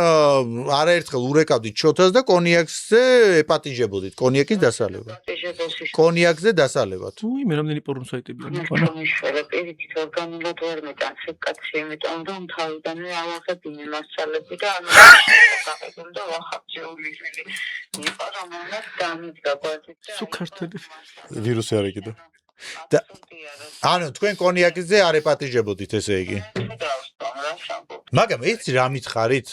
არაერთხელ ურეკავდით შოთას და კონიაკზე ეპატიჟებოდით კონიაკის დასალებად კონიაკზე დასალებად უი მე რამდენი პორნო საიტები არის მქონდა პირიქით ორგანულად ვერ მეტანს კაცი იმიტომ რომ თავიდანვე ავაღებინე მასალები და ანუ გაყიდულ და ვახაბჯეული იყო რომელსაც დამიდგა კვარტით სუქართები ვირუსი არ ეკიდა და ანუ თქვენ კონიაკზე არ ეპატიჟებოდით ესე იგი მაგრამ იცი რა მითხარით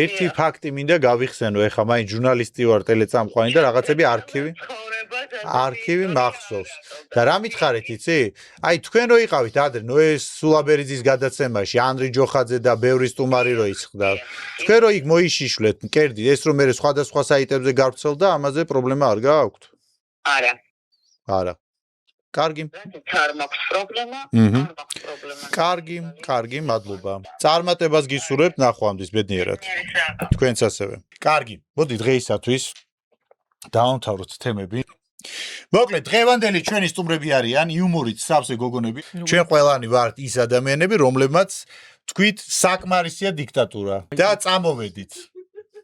ერთი ფაქტი მინდა გავიხსენო ეხლა მაინც ჟურნალისტი ვარ ტელეწამყვანი და რაღაცები არქივი მახსოვს და რა მითხარით იცი აი თქვენ რო იყავით ადრე ნოეს სულაბერიძის გადაცემაში ანდრი ჯოხაძე და ბევრი სტუმარი რო ისხდა თქვენ რო იქ მოიშიშვლეთ მკერდი ეს რომ მე სხვადასხვა საიტებზე გავრცელდა ამაზე პრობლემა არ გააქვთ არა კარგი არ მაქვს პრობლემა კარგი მადლობა წარმატებას გისურვებთ ნახვამდის ბედნიერად თქვენც ასევე კარგი მოდი დღეისათვის დავამთავროთ თემები მოკლედ დღევანდელი ჩვენი სტუმრები არიან იუმორით სავსე გოგონები ჩვენ ყველანი ვართ ის ადამიანები რომლებმაც თქვით საკმარისია დიქტატურა და წამოვედით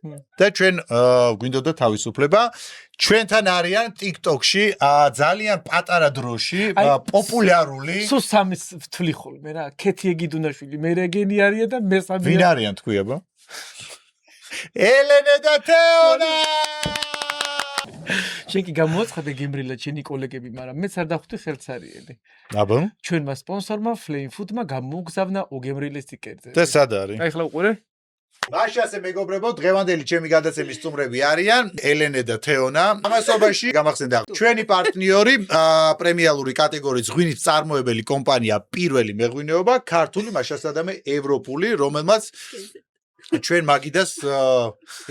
და ჩვენ გვინდოდა თავისუფლება ჩვენთან არიან TikTok-ში ძალიან პატარა დროში პოპულარული სულ სამი ვთვლი ხოლმე რა ქეთი ეგიდუნაშვილი მერეგენი არიან და მესამე ვინ არიან თქვი აბა ელენე და თეონა შენ კი გამოაცხადე გემრილა ჩენი კოლეგები მაგრამ მეც არ დახვდი ხელცარიელი აბა ჩვენმა სპონსორმა Flame Food-მა გამოგზავნა ოგემრილის ტიკეტზე და სად არის აი ხლა უყურე მაშასე მეგობრებო დღევანდელი ჩემი გადაცემის სტუმრები არიან ელენე და თეონა ამასობაში გამახსენდა ჩვენი პარტნიორი პრემიალური კატეგორიის ღვინის წარმოებელი კომპანია პირველი მეღვინეობა ქართული მაშასადამე ევროპული რომელმაც ჩვენ მაგიდას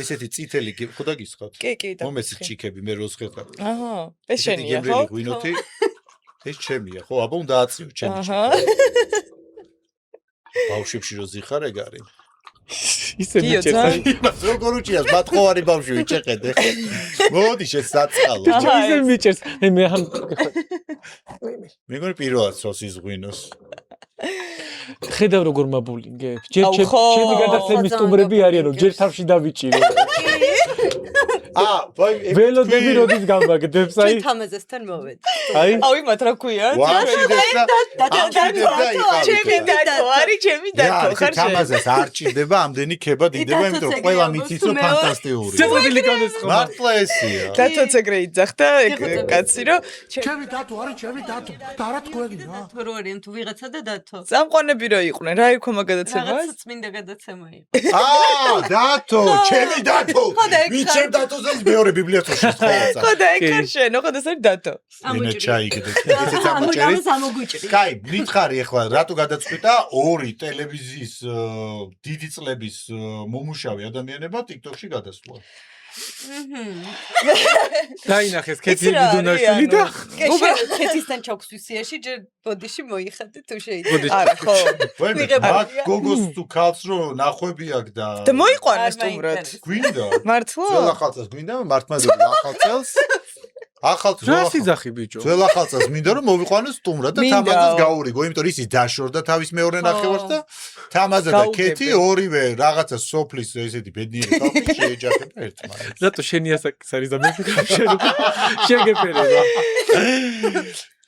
ესეთი წითელი ხო დაგისხათ კი მომეცით ჩიქები მე როს ხერხა აჰა ეს შენია ხო ღვინოთი ეს ჩემია ხო აბა უნდა აწიო ჩემი აჰა ბავშვებში რო ზიხარ ეგ არის ისე მიჭერს როგორ უჭიას ბატყოვარი ბავშვი ვიჭეყედე მოდი შეცაწყალო ისე მიჭერს მე ამ მეგონი პირველად სოს იზღვინოს ხედავ როგორ მაბულინგებ ჯერ ჩემი გადაცემის სტუმრები არიან რომ ჯერ თავში დავიჭირო ველოდები როდის გამაგდებს აი თამაზესთან მოვედი. აი ავიმათ რა ქვია? ჩემი დათო არის ჩემი დათო ხარ შენ. თამაზეს არ ჭირდება ამდენი ქება დიდება, იმიტომ რომ ყველა მიცის რომ ფანტასტიკური. ცეცხლი კონდეს ხო მართლა ესია. დათოც ეგრე იძახდა კაცი რომ ჩემი დათო არის ჩემი დათო. და რა თქვენი რა? დათო რო არიან თუ ვიღაცა და დათო. წამყვანები რო იყვნენ, რა იქომა გადაცემა? რაღაცა წმინდა გადაცემა იყო. დათო, ჩემი დათო. მიცემ დათოზე მეორე ბიბლიოთეკაში ხოლმე. ხო და ეგ ხარ შენ, ხო და ეს არის დათო. ენა ჩაიგდე. ესეც ამოჭერით. კაი, მითხარი ახლა რატო გადაწყვიტა ორი ტელევიზიის დიდი წლების მომუშავე ადამიანება TikTok-ში გადასვლა? დაინახეს ქეთი დიდუნაშვილი და უბრალოდ ქეთისთან ჩაგვსვისიაში ჯერ ბოდიში მოიხადე თუ შეიძლება. არა, ხო. მაგ გოგოს თუ ქალს რო ნახვები აქვს და და მოიყვანეს თუმრად. გვინდა? მართლა? ძველ ახალწელს გვინდა? მართლმადიდებლო ახალწელს? ახალწელს რა სიძახი ბიჭო? ძველ ახალწელს მინდა რომ მოვიყვანოს თუმრად და თამაზეს გაურიგო, იმიტომ რომ ისი დაშორდა თავის მეორე ნახევარს და თამაზა და ქეთი ორივე რაღაცა სოფლის ესეთი ბედნიერი ხალხი შეეჯახება ერთმანეთს. რატო შენი ასაკის არის და მე შენ შეგეფერება.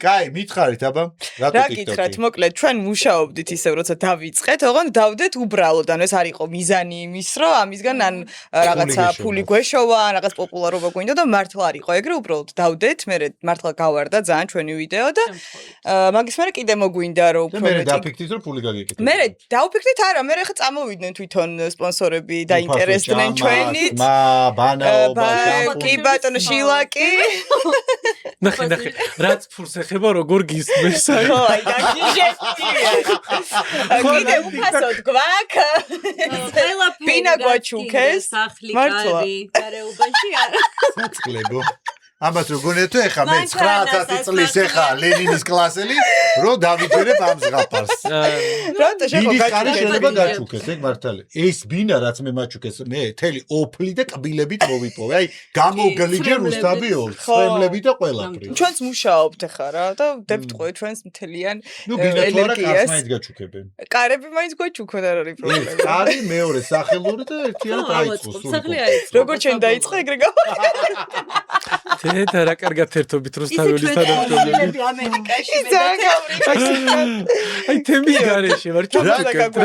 კაი, მითხარით აბა, რატო რა TikTok-ი? გითხრათ, მოკლედ, ჩვენ მუშაობდით ისევ, როცა დავიწყეთ, ოღონდ დავდეთ უბრალოდ, ანუ ეს არ იყო მიზანი იმის, რომ ამისგან ან რაღაცა ფული გვეშოვა, ან რაღაც პოპულარობა გვინდა და მართლა არ იყო ეგრე, უბრალოდ დავდეთ, მე მართლა გავარდა ძალიან ჩვენი ვიდეო და მაგის მერე კიდე მოგვინდა რომ უფრო მე დაფიქრდით რომ ფული გაგიკეთეთ. მე დავფიქრდით არა, მე ხა წამოვიდნენ თვითონ სპონსორები და ინტერესდნენ ჩვენით. ბანაობა, კი ბატონო შილაკი. ნახე, რაც ფულს ეხება როგორ გისმეს აი. ხო, აი გაგიჟებდია. კიდე უფასოდ გვაქვს. პინა გვაჩუქეს. მართლა. გარეუბანში არა. საწყლებო. ამას რო გონია თუ ეხა მე 900 წლის ეხა ლენინის კლასელი რო დავიჯერებ ამ ზღაპარს. რატო შეგო გაჩუქე? შეიძლება გაჩუქეს, ეგ მართალია. ეს ბინა რაც მე მაჩუქეს, მე თელი ოფლი და კბილებით მოვიპოვე. აი გამოგლიგე რუსთავი ორ, სხემლები და ყველაფერი. ჩვენც მუშაობთ ახლა რა და ვდებთ ყოველ ჩვენს მთლიან ნუ ბინა თუ არა კარს მაინც გაჩუქებენ. კარები მაინც გვაჩუქენ არ არის პრობლემა. კარი მეორე სახელური და ერთიანად აიწყო სულ. როგორ ჩვენ დაიწყე ეგრე გავა? და რა კარგად ერთობით რუსთაველის თანამშრომლები ამერიკაში აი თემის გარეშე ვარ ჩუქეკეთ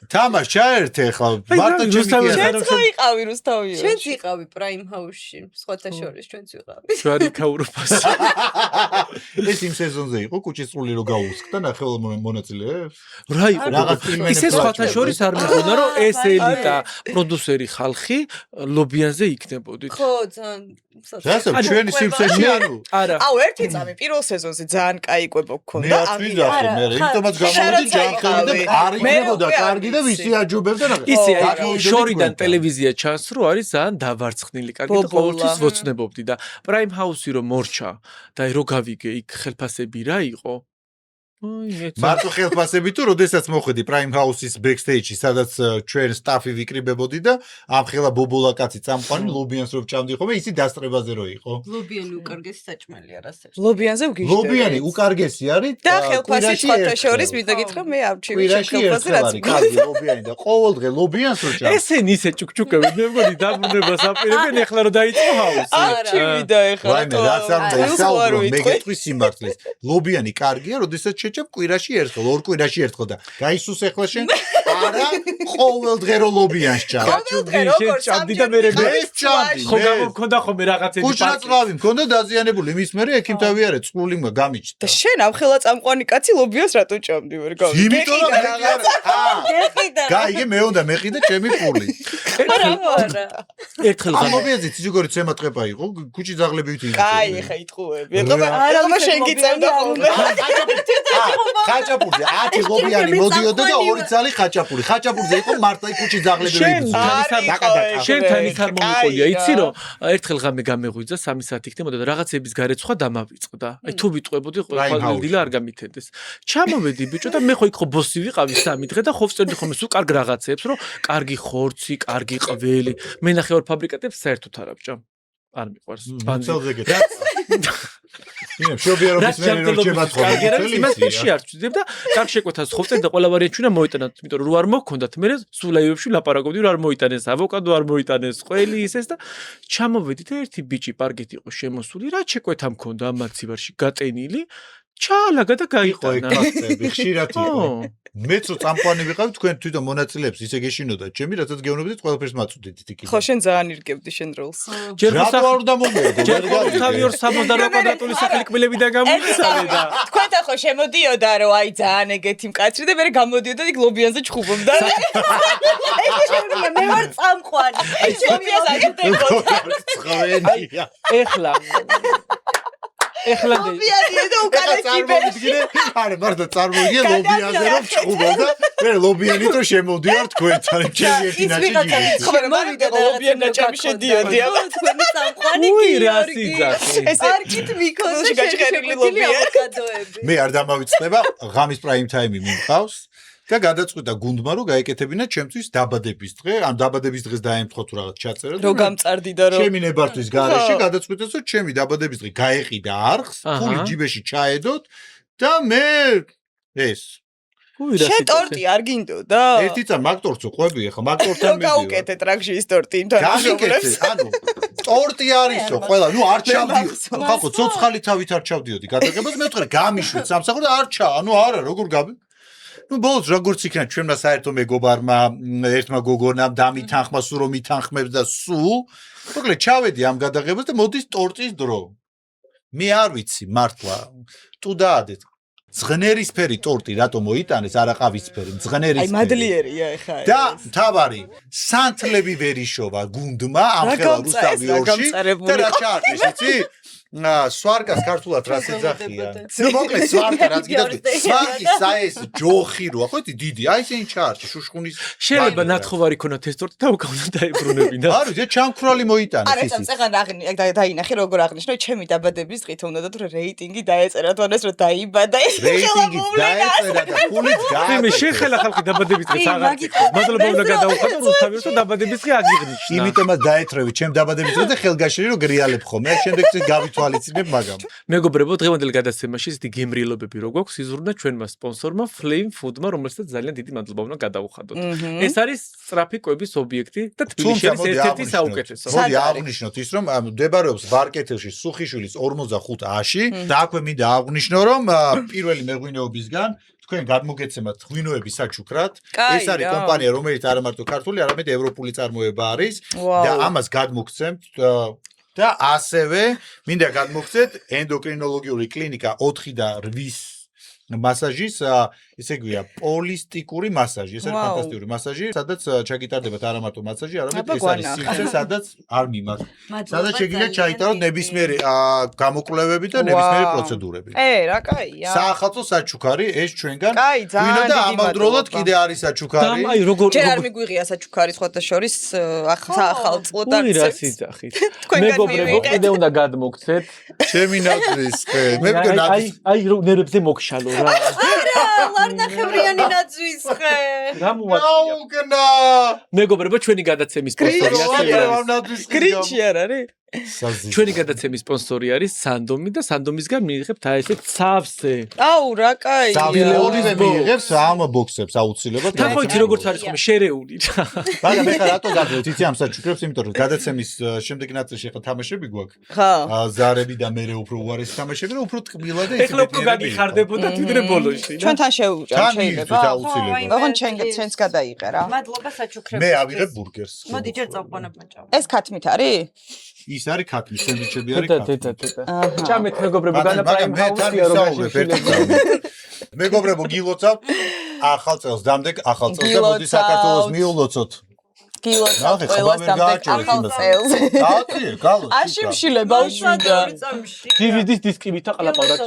თამაშ ჩაერთე ახლა მარტო რუსთაველის შენც თანამშრომლები იყავი რუსთავიო ჩვენც იყავი პრაიმ ჰაუსში სხვათა შორის ჩვენც ვიყავი შარი ქაუროფას ეს იმ სეზონზე იყო კუჩისწული რო გაუსხდა ნახევარ მონაწილეებს რა იყო ისე სხვათა შორის არ მეგონა რომ ეს ელიტა პროდიუსერი ხალხი ლობიანზე იქნებოდით ხო ძალიან რასო ჩვენი სიმსეში არა აუ ერთი წამი პირველ სეზონზე ძალიან კაი კვება გქონდა მე ვიზახე მე იმიტომაც გამოვიდი ჯანხელი და არ იქნებოდა კარგი და ვისი აჯობებდა რა ისე შორიდან ტელევიზია ჩანს რომ არის ძალიან დავარცხნილი კარგი და ყოველთვის ვოცნებობდი და პრაიმ ჰაუსი რომ მორჩა და რო გავიგე იქ ხელფასები რა იყო მარტო ხელფასები თუ როდესაც მოხვედი პრაიმ ჰაუსის ბექსტეიჯში სადაც ჩვენ სტაფი ვიკრიბებოდი და ამ ხელა ბობოლა კაცი წამყვანი ლობიანს რო ვჭამდი ხოლმე ისი დასწრებაზე რო იყო ლობიანი უკარგესი საჭმელია რასაც ლობიანზე ვგიშდები ლობიანი უკარგესი არის და ხელფასი სხვათა შორის მინდა გითხრა მე არჩევი ხელფასი რაც კარგი ლობიანი და ყოველდღე ლობიანს რო ჭამ ესენი ისე ჭუქჭუქები მე მგონი დაბრუნებას აპირებენ ეხლა რომ დაიწყო ჰაუსი არჩევი და ეხლა ვაიმე რაც არ უნდა ისაუბრო მე გეტყვი სიმართლეს ლობიანი კარგია როდესაც შეჭებ კვირაში ერთხელ ორ კვირაში ერთხელ და გაისუს ეხლა შენ არა ყოველდღე რო ლობიანს ჭამ ყოველდღე როგორ ჭამდი და მე ჭამდი ხო გამომქონდა ხოლმე რაღაცები კუჭრაწლავი მქონდა დაზიანებული იმის მერე ექიმთავი არა წყლული გამიჭდა და შენ ამ ხელა წამყვანი კაცი ლობიანს რატო ჭამდი ვერ გავიგე იმიტომ რომ გაიგე მე უნდა მეყიდე ჩემი პული არა ერთხელ ამობიაზი ციგორი ცემატყება იყო კუჭი ზაღლებივით იყო კაი ხა იტყუები ეხლა შენ გიწევდა ხოლმე ხაჭაპურზე 10 ლობიანი მოდიოდა და 2 წალი ხაჭაპური. ხაჭაპურზე იყო მარტო კუჩი ზაღლები ვიბრძოდა. შენთან ის არ მომიყოლია, იცი რომ ერთხელ ღამე გამეღვიძა 3 საათი იქნებოდა და რაღაცების გარეცხვა დამავიწყდა. აი თუ ვიტყვებოდი ყველა დილა არ გამითენდეს. ჩამოვედი ბიჭო და მე ხო იქ ხო ბოსი ვიყავი 3 დღე და ხო ვწერდი ხოლმე სულ კარგ რაღაცებს, რომ კარგი ხორცი, კარგი ყველი. მე ნახევარ ფაბრიკატებს საერთოდ არ ავჭამ. არ მიყვარს. ბანძელზე გეტყვი. მე მშობიარობის მე რჩება კარგერებს იმას თქო. შეარჩევდებ და კარგ შეკვეთას ხოვწენ და ყველა ვარიანტი უნდა მოიტანოთ, იმიტომ რომ რო არ მოქონდათ მე სულ ლაივებში ლაპარაკობდი რომ არ მოიტანეს ავოკადო, არ მოიტანეს ყველი ისეს და ჩამოვედი და ერთი ბიჭი პარკით იყო შემოსული, რა შეკვეთა მქონდა ამ მაცივარში გატენილი, ჩაალაგა და გაიტანა. ფაქტები ხშირად იყო. მეც რო წამყვანი ვიყავ თქვენ თვითონ მონაწილეებს ისე გეშინოდა ჩემი რასაც გეუბნებოდით ყველაფერს მაწვდით იქ. ხო შენ ძალიან ირგებდი შენ როლს. ჯერ რატო არ უნდა მომეოდო? ჯერ თავი 268 კვადრატული სახლი კბილებიდან გამომიცავე და თქვენთან ხო შემოდიოდა რომ აი ძალიან ეგეთი მკაცრი და მე გამოდიოდა იქ ლობიანზე ჩხუბობდა. მე ვარ წამყვანი. აი ლობიანზე აგდებოდა. ცხენია. ეხლა ლობიანი და უკანა კიბერში. არა მარტო წარმოიდგინე ლობიანზე რომ ჩხუბობდა მე ლობიანით რომ შემოდიარ თქვენთან ჩემი ერთი ნაჭიჯი. ხო რა მოვიდა ლობიანი ნაჭამი შედიოდი აბა თქვენი წამყვანი უი რა გიორგი. სიძახი. ეს არკით მიქონდა გაჭერილი შეგვიძლია ლობიანი. ავოკადოები. მე არ დამავიწყდება ღამის პრაიმ ტაიმი მიმყავს და გადაწყვიტა გუნდმა რომ გაეკეთებინათ ჩემთვის დაბადების დღე, ან დაბადების დღეს დაემთხოთ თუ რაღაც ჩაწერა. რო გამწარდიდა რომ ჩემი ნებართვის გარეშე გადაწყვიტეს რომ ჩემი დაბადების დღე გაეყიდა არხს, ფული ჯიბეში ჩაედოთ და მე ეს უი რა შენ ტორტი არ გინდოდა? ერთი წამ მაგტორს უყვები ახლა მაგტორთან რო გაუკეთეთ რაგში ის ტორტი იმთან გამიკეთე, ანუ ტორტი არისო, ყველა, ნუ არ ჩავდი. ხალხო, ცოცხალი თავით არ ჩავდიოდი გადაგებას, მე ვთქვა გამიშვით სამსახური და არ ჩა, ანუ არა, როგორ გაბი? ნუ ბოლოს როგორც იქნა ჩვენმა საერთო მეგობარმა, ერთმა გოგონამ დამითანხმა, სულ რომ ითანხმებს და სულ, მოკლედ ჩავედი ამ გადაღებას და მოდის ტორტის დრო. მე არ ვიცი მართლა, თუ დაადეთ. ძღნერისფერი ტორტი რატო მოიტანეს, არა ყავისფერი, ძღნერისფერი. აი მადლიერია ეხა. და თავარი სანთლები ვერ იშოვა გუნდმა ამ ხელა რუსთავი ორში და რა ჩაარტეს იცი სვარკას ქართულად რა ეძახიან ნუ მოკლედ სვარკა რაც გიდათ სვარკი საეს ჯოხი როა ხო იცი დიდი აი ესენი ჩაარტე შუშხუნის შეიძლება ნათხოვარი ქონათ ეს ტორტი და უკან უნდა დაებრუნებინა არა ძე ჩამქრალი მოიტანეს არა წამ წეგან დაინახე როგორ აღნიშნო ჩემი დაბადების დღით უნდა და თუ რეიტინგი დაეწერა თუნდაც რომ დაიბადა ეს რეიტინგი დაეწერა და ფულიც გააკეთა მე შეხელა ხალხი დაბადების დღეს აღარ მადლობა უნდა გადაუხადო რუსთავი რომ დაბადების დღე აგიღნიშნა იმიტომაც დაეთრევი ჩემ დაბადების დღეს და ხელგაშლი რომ გრიალებ ხოლმე შემდეგ წინ გავითვალისწინებ მაგამ მეგობრებო დღევანდელ გადაცემაში ისეთი გემრიელობები რო გვაქვს იზრუნდა ჩვენმა სპონსორმა Flame Food-მა რომელსაც ძალიან დიდი მადლობა უნდა გადაუხადოთ ეს არის სწრაფი კვების ობიექტი და თბილისში არის ერთ-ერთი საუკეთესო მოდი აღვნიშნოთ ის რომ მდებარეობს ვარკეთილში სუხიშვილის 45A-ში და აქვე მინდა აღვნიშნო რომ პირველი მეღვინეობისგან თქვენ გადმოგეცემათ ღვინოების საჩუქრად ეს არის კომპანია რომელიც არა მარტო ქართული არამედ ევროპული წარმოება არის და ამას გადმოგცემთ და ასევე მინდა გადმოგცეთ ენდოკრინოლოგიური კლინიკა 4 და 8 მასაჟის ესე გვია პოლისტიკური მასაჟი ეს არის ფანტასტიკური მასაჟი სადაც ჩაგიტარდებათ არა მარტო მასაჟი არამედ ეს არის სივრცე სადაც არ მიმართ სადაც შეგიძლიათ ჩაიტაროთ ნებისმიერი გამოკვლევები და ნებისმიერი პროცედურები რა კაია საახალწლო საჩუქარი ეს ჩვენგან კაი ძალიან დიდი ამავდროულად კიდე არის საჩუქარი აი როგორ ჯერ არ მიგვიღია საჩუქარი სხვათა შორის საახალწლო და უი რა სიძახით მეგობრებო კიდე უნდა გადმოგცეთ ჩემი ნაძვის მე მგონი აი რო ნერებზე მოგშალო რა არა ლარნახევრიანი ნაძვის ხე გაუგნა მეგობრებო ჩვენი გადაცემის სპონსორია გრინჩი არ არის ჩვენი გადაცემის სპონსორი არის სანდომი და სანდომისგან მიიღებთ აი ესეთ სავსე აუ რა კაია სავსეულზე მიიღებს ამ ბოქსებს აუცილებლად თან ხო იცი როგორც არის ხოლმე შერეული მაგრამ მე ხა რატო გაძლევთ იცი ამ საჩუქრებს იმიტომ რომ გადაცემის შემდეგი ნაწილში ხა თამაშები გვაქვს ხა ზარები და მე უფრო უარესი თამაშები და უფრო ტკბილა და ეხლა უფრო გაგიხარდებოდა თვითონ ბოლოში ჩვენთან შევუჭამ შეიძლება აუცილებლად ოღონ ჩვენს გადაიღე რა მადლობა საჩუქრებს მე ავიღებ ბურგერს მოდი ჯერ წავყვანებ მაჭა ეს ქათმით არის ის არის ქათმი სენდვიჩები არის ქათმი ჭამეთ მეგობრებო მაგრამ მე თან ვისაუბრებ ერთი მეგობრებო გილოცავთ ახალ წელს დამდეგ ახალ წელს და მოდი საქართველოს მიულოცოთ გილოცავთ ყველას დამდეგ ახალ წელს დაატიე გალო აშიმშილე ბავშვიდა დივიდის დისკივით აყლაპავდათ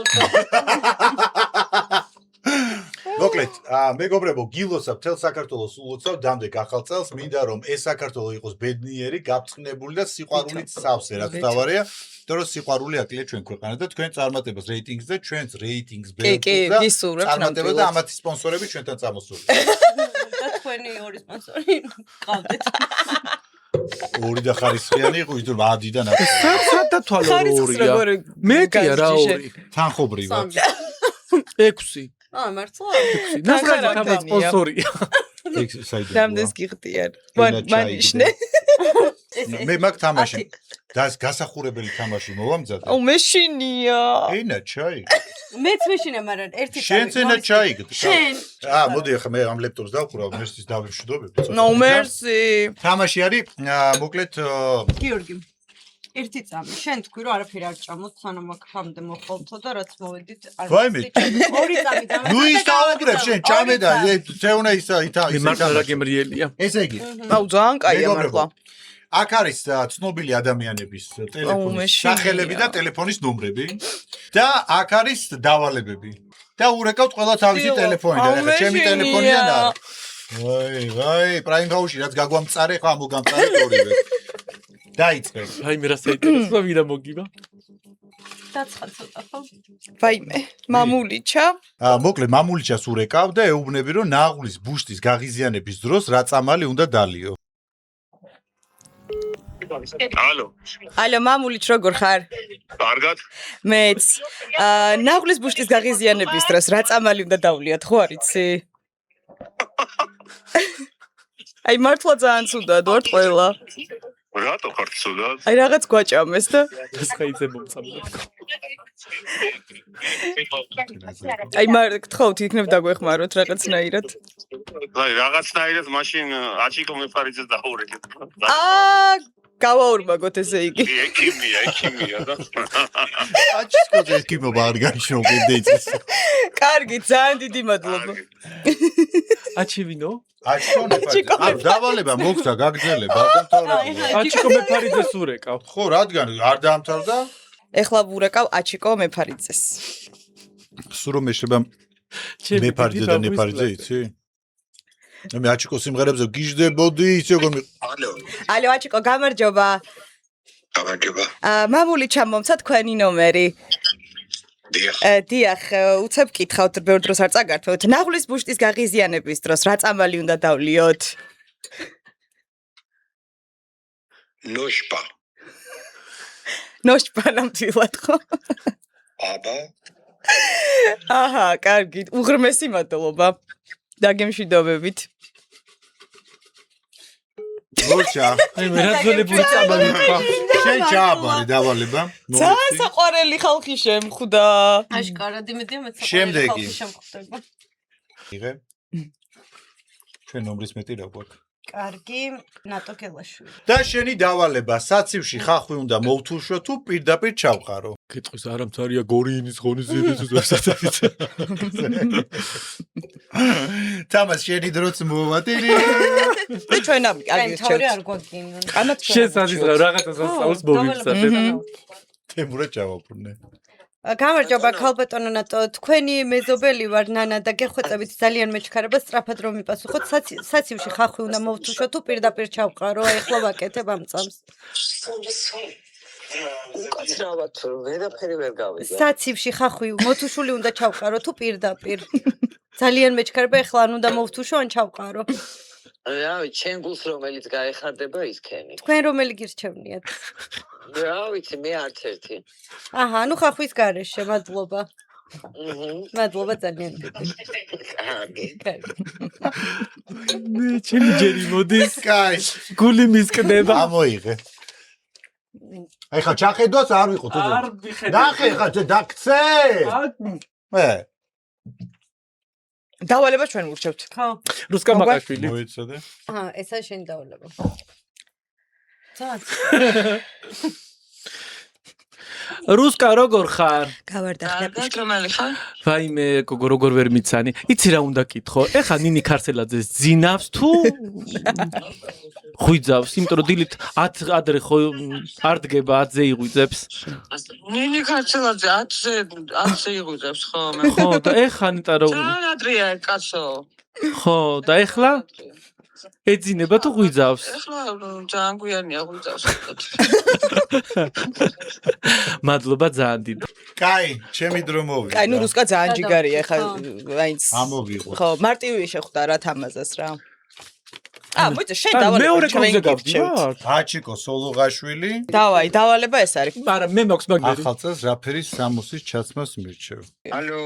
მოკლედ მეგობრებო გილოცავ თელ საქართველოს ულოცავ დამდეგ ახალ წელს მინდა რომ ეს საქართველო იყოს ბედნიერი გაფრთხნებული და სიყვარულით სავსე რაც თავარია თორე სიყვარული აკლია ჩვენ ქვეყანა და თქვენ წარმატებას რეიტინგზე ჩვენს რეიტინგს ბერებს და წარმატება და ამათი სპონსორები ჩვენთან წამოსული და თქვენი ორი სპონსორი ყავდეთ ორი და ხარისხიანი იყო ის რომ 10-დან სად გადათვალო ხარისხს 2-ია. როგორ მეტია რა გაზჯიშე? 2. თანხობრივად. 6. მართლა? ნახე თამა სპონსორია. რამდენს გიხდიან? მანიშნე. მე მაგ თამაში. დას გასახურებელი თამაში მოვამზადე. აუ მეშინია. ენა ჩაი. მეც მეშინა, მაგრამ ერთი შენც ენა ჩაიგდ. შენ. მოდი ახლა მე ამ ლეპტოპს დავხურავ, მესთვის დავიშვიდობები. ნო მერსი. თამაში არის მოკლედ გიორგი. ერთი წამი. შენ თქვი რომ არაფერი არ ჭამოთ, სანამ აქამდე მოხალთო და რაც მოვედით არ ვაიმე. ორი წამი და ნუ ისაუბრებ შენ ჭამე და ზეუნა ისა მე მართლა რა გემრიელია. ესე იგი. აუ ძალიან კაია მართლა. აქ არის ცნობილი ადამიანების ტელეფონის სახელები და ტელეფონის ნომრები და აქ არის დავალებები. და ურეკავთ ყველა თავისი ტელეფონიდან. ახლა ჩემი ტელეფონიდან არა. ვაი, პრაიმ ჰაუში რაც გაგვამწარე, ხო ამოგამწარე ორივე. დაიწყე. აი მე რა საინტერესოა ვირა მოგივა. დაცხა ცოტა ხო? ვაიმე, მამულიჩა. მოკლედ მამულიჩას ურეკავ და ეუბნები რომ ნაღლის ბუშტის გაღიზიანების დროს რა წამალი უნდა დალიო. ალო მამულიჩ როგორ ხარ? კარგად. მეც. ნაღლის ბუშტის გაღიზიანების დროს რა წამალი უნდა დავლიათ, ხო არიცი? აი მართლა ძალიან ცუდად ვარ ყველა. რატო ხარ ცუდად? აი რაღაც გვაჭამეს და ხაიძე მომწამდა. აი მარ გთხოვთ იქნებ დაგვეხმაროთ რაღაცნაირად. აი რაღაცნაირად მაშინ აჩიკო მეფარიძეს დაურეკეთ. გავაურბაგოთ ესე იგი. ექიმია და. აჩიკოზე ექიმობა არ გაიშო კიდეც. კარგი, ძალიან დიდი მადლობა. აჩივინო? აჩიკო დავალება მოგცა გაგრძელება დამთავრებული. აჩიკო მეფარიძეს ურეკავ. ხო, რადგან არ დაამთავრდა? ეხლა ვურეკავ აჩიკო მეფარიძეს. სულ რომ ეშება მეფარიძე და ნეფარიძე იცი? მე აჩიკო სიმღერებზე გიждდებოდი, იცი როგორ ალო აჩიკო გამარჯობა. გამარჯობა. მამული ჩამომცა თქვენი ნომერი. დიახ, უცებ კითხავთ, ბევრ დროს არ წაგართვევთ. ნაღლის ბუშტის გაღიზიანების დროს რა წამალი უნდა დავლიოთ? ნოშპა. ნოშპა ნამდვილად ხო? აბა. აჰა, კარგი, უღრმესი მადლობა. დაგემშვიდობებით. მოჩა. აი მე რა ძოლებული წამალი ვქვა. შენ ჩააბარე დავალება. ძალიან საყვარელი ხალხი შემხვდა. აშკარად იმედია მეც შემდეგი. შემხვდება. იღე. ჩვენ ნომრის მეტი რა გვაქვს? კარგი, ნატო გელაშვილი. და შენი დავალება საცივში ხახვი უნდა მოვთუშო თუ პირდაპირ ჩავყარო? კითხვის არამცარია გორინის ღონისძიების უზარსათით. თამას შენი დროც მოვატირი. და ჩვენ აი თავი არ გვაგინონ. ანათ შენ საზიზღავ რაღაცას ასწავლოს მოვიმსახეთ. თემურა ჩავაფრნე. გამარჯობა ქალბატონო ნატო, თქვენი მეზობელი ვარ ნანა და გეხვეწებით ძალიან მეჩქარება სწრაფად რომ მიპასუხოთ. საცივში ხახვი უნდა მოვთუშო თუ პირდაპირ ჩავყარო, ეხლა ვაკეთებ ამ წამს. უკაცრავად ვერაფერი ვერ გავიგე. საცივში ხახვი მოთუშული უნდა ჩავყარო თუ პირდაპირ. ძალიან მეჩქარება, ეხლა ან უნდა მოვთუშო ან ჩავყარო. რავი, ჩემ გულს რომელიც გაეხარდება ისქენი. თქვენ რომელი გირჩევნიათ? რა ვიცი, მე არც ერთი. აჰა, ნუ ხახვის გარეშე, მადლობა. მადლობა ძალიან. მე ჩემი ჯერი მოდის. კაი, გული მისკდება. ამოიღე. ეხლა ჩახედვას არ ვიყოთ. არ ვიხედავ. ნახე ხა დაგცე. მე დავალება ჩვენ ვურჩევთ. ხო. რუსკა მაყაშვილი. მოიცადე. აჰა, ესა შენი დავალება. რუსკა როგორ ხარ? გავარდახდა. რომელი ხარ? ვაიმე გოგო როგორ ვერ მიცანი? იცი რა უნდა კითხო? ეხა ნინი ქარცელაძეს ძინავს თუ ხვიძავს, იმიტომ რომ დილით 10 ადრე ხო არ დგება 10-ზე იღვიძებს. ნინი ქარცელაძე 10-ზე იღვიძებს ხო? ხო, და ეხა ნიტა რომ ძალიან ადრეა კაცო. ხო, და ეხლა ეძინება თუ ღვიძავს? ეხლა ძალიან გვიანია ღვიძავს. მადლობა ძალიან დიდი. კაი, ჩემი დრო მოვიდა. კაი, ნუ რუსკა ძალიან ჯიგარია, ხა აინც. ამოვიღო. ხო, მარტივი შეხვდა რა თამაზას რა. მოიცა შენ დავალება მეორე ჩვენ კრუზე გირჩევთ. გავდივარ. აჩიკო სოლოღაშვილი დავაი, დავალება ეს არის. მაგრამ მე მაქვს მაგარი. ახალ წელს რაფერის 60-ის ჩაცმას მირჩევ. ალო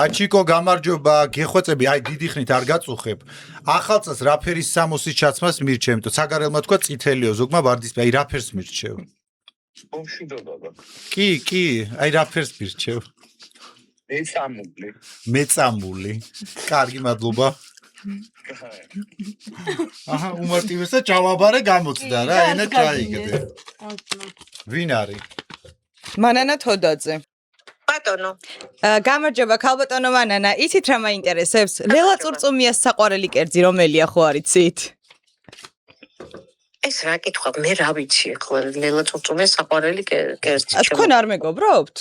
აჩიკო გამარჯობა, გეხვეწები, აი დიდი ხნით არ გაწუხებ. ახალ წელს რაფერის 60-ის ჩაცმას მირჩევ, იმიტომ საგარელმა თქვა წითელიო, ზოგმა ვარდისფერი, აი რაფერს მირჩევ. ბომშიდო ბაბა კი, აი რაფერს მირჩევ. ეცამული მეწამული. კარგი, მადლობა. აჰა, უმარტივესა ჩავაბარე გამოცდა რა, ენა ჩაიგდე. ვინ არის? მანანა თოდაძე. ბატონო გამარჯობა ქალბატონო მანანა, იცით რა მაინტერესებს? ლელა წურწუმიას საყვარელი კერძი რომელია ხო არიცით? ეს რა კითხვა მე რა ვიცი ხო ლელა წურწუმის საყვარელი კერძი თქვენ არ მეგობრობთ?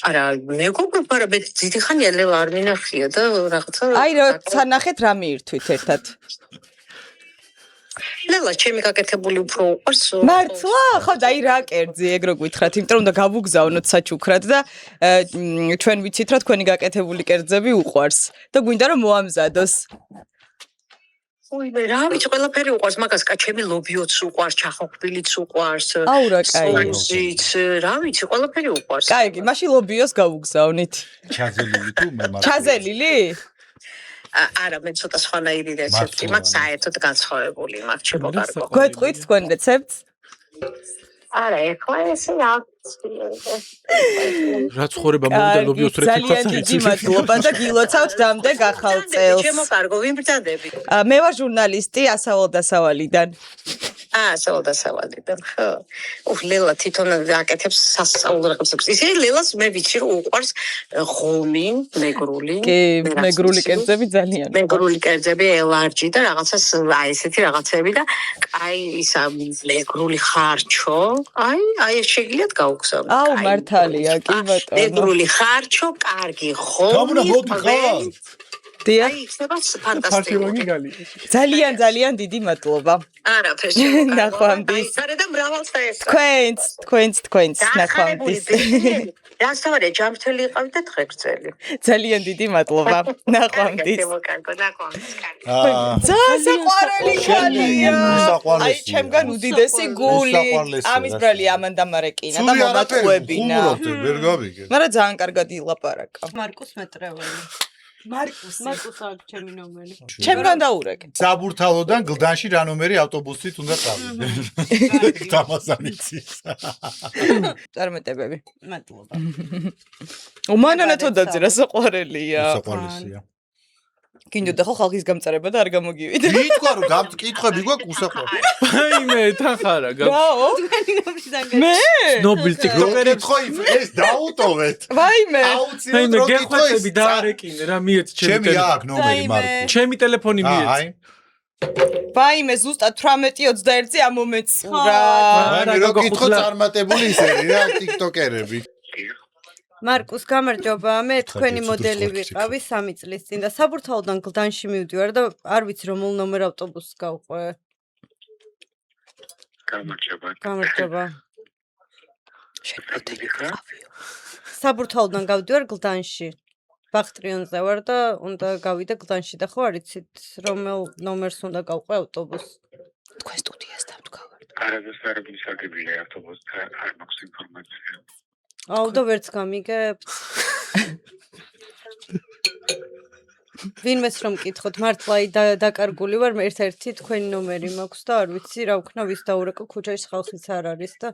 არა მეგობრობ მაგრამ მე დიდი ხანია ლელა არ მინახია და რაღაცა აი რა სანახეთ რა მიირთვით ერთად? ლელა ჩემი გაკეთებული უფრო უყვარს მართლა? ხო და აი რა კერძი ეგ რო გითხრათ, იმიტომ რომ უნდა გავუგზავნოთ საჩუქრად და ჩვენ ვიცით რა თქვენი გაკეთებული კერძები უყვარს და გვინდა რომ მოამზადოს. ой მე რა ვიცი ყველაფერი უყვარს მაგას კა ჩემი ლობიოც უყვარს ჩახოხბილიც უყვარს აუ რა კაი სოუსიც რა ვიცი ყველაფერი უყვარს კაი მაშინ ლობიოს გავუგზავნით ჩაზელილი თუ მე მაგ ჩაზელილი არა მე ცოტა სხვანაირი რეცეპტი მაქვს საერთოდ განსხვავებული მაქვს ჩემო კარგო გვეტყვით თქვენ რეცეპტს არა ეხლა ესე რა ცხოვრება მოვიდა ლობიოს რეცეპტს ძალიან დიდი მადლობა და გილოცავთ დამდეგ ახალ წელს ჩემო კარგო ვინ ბრძადები მე ვარ ჟურნალისტი ასავალდასავალიდან ასავალდასავალიდან ხო ლელა თვითონ აკეთებს სასწაულ რაღაცებს ისე ლელას მე ვიცი რომ უყვარს ღომი მეგრული კი მეგრული კერძები ძალიან მეგრული კერძები ელარჯი და რაღაცას აი ესეთი რაღაცები და აი ისა მეგრული ხარჩო აი ეს შეგიძლიათ გაუგზავნოთ აუ მართალია კი ბატონო მეგრული ხარჩო კარგი თამუნა მოდი ხარ აი ხება ფანტასტიკური ძალიან ძალიან დიდი მადლობა არაფერს ნახვამდის არა და მრავალ საერთოდ თქვენც ნახვამდის დასავარე ჯამრთელი იყავით და დღეგრძელი ძალიან დიდი მადლობა ნახვამდის საყვარელი ხალია აი ჩემგან უდიდესი გული ამის ბრალი ამანდა მარეკინა და მომატყუებინა ვერ გავიგე მაგრამ ძალიან კარგად ილაპარაკა მარკუს მეტრეველი მარკუს აქ ჩემი ნომერი ჩემგან დაურეკე საბურთალოდან გლდანში რა ნომერი ავტობუსით უნდა წავიდე თამასანიცის წარმატებები მადლობა უმანანა თოდაძე რა საყვარელია საყვარელია გინდოდა ხო ხალხის გამწარება და არ გამოგივიდა ითქვა რომ გამტკითხები გვაქვს უსაყვარლო აიმე თან ხარა გაო მე ნობილ ტიკტოკერებს ხო ეს დაუტოვეთ ვაიმე აიმე გეხვეწები დაარეკინე რა მიეც ჩემი აქ ნომერი მარკო ჩემი ტელეფონი მიეც ვაიმე ზუსტად 18:21-ზე ამომეწურა რა გეკითხო წარმატებული ისერი რა ტიკტოკერები მარკუს გამარჯობა მე თქვენი მოდელი ვიყავი 3 წლის წინ და საბურთალოდან გლდანში მივდივარ და არ ვიცი რომელ ნომერ ავტობუსს გავყვე გამარჯობა შენ მოდელი ვიყავი საბურთალოდან გავდივარ გლდანში ბახტრიონზე ვარ და უნდა გავიდე გლდანში და ხო არიცით რომელ ნომერს უნდა გავყვე ავტობუსს თქვენ სტუდიას დამდგავართ არადასარბის აგებია ავტობუსს არ მაქვს ინფორმაცია აუ და ვერც გამიგებთ ვინმეს რომ მკითხოთ მართლა დაკარგული ვარ მე ერთ-ერთი თქვენი ნომერი მაქვს და არ ვიცი რა ვქნა ვის დაურეკო ქუჩაში ხალხიც არ არის და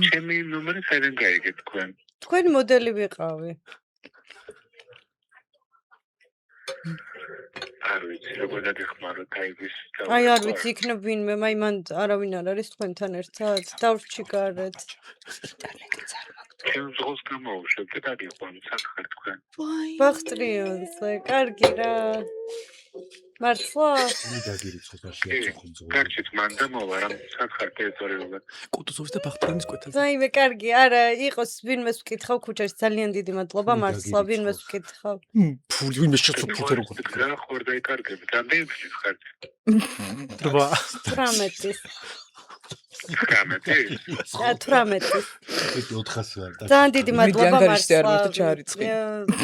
ჩემი ნომერი საიდან გაიგეთ თქვენი მოდელი ვიყავი არ ვიცი როგორ დაგეხმაროთ აი არ ვიცი იქნებ ვინმე მაი მან არავინ არ არის თქვენთან ერთად დავრჩი გარეთ ინტერნეტიც არ მაქვს ჩემ ზღოს გამოვუშვებთ და გიყვანთ საქმე თქვენ ბახტრიონზე კარგი რა მართლა კარგით მან დამოვა რამ საქმე ტერიტორიულად კუტუსოვის და ბახტრიანის კვეთილზე აიმე კარგი არა იყოს ვინმეს ვკითხავ ქუჩაში ძალიან დიდი მადლობა მართლა ვინმეს ვკითხავ ფული ვინმე შეწუხეთ როგორ რა ხორდა იკარგები რამდენი ფრის ხარ 18 ძალიან დიდი მადლობა მართლა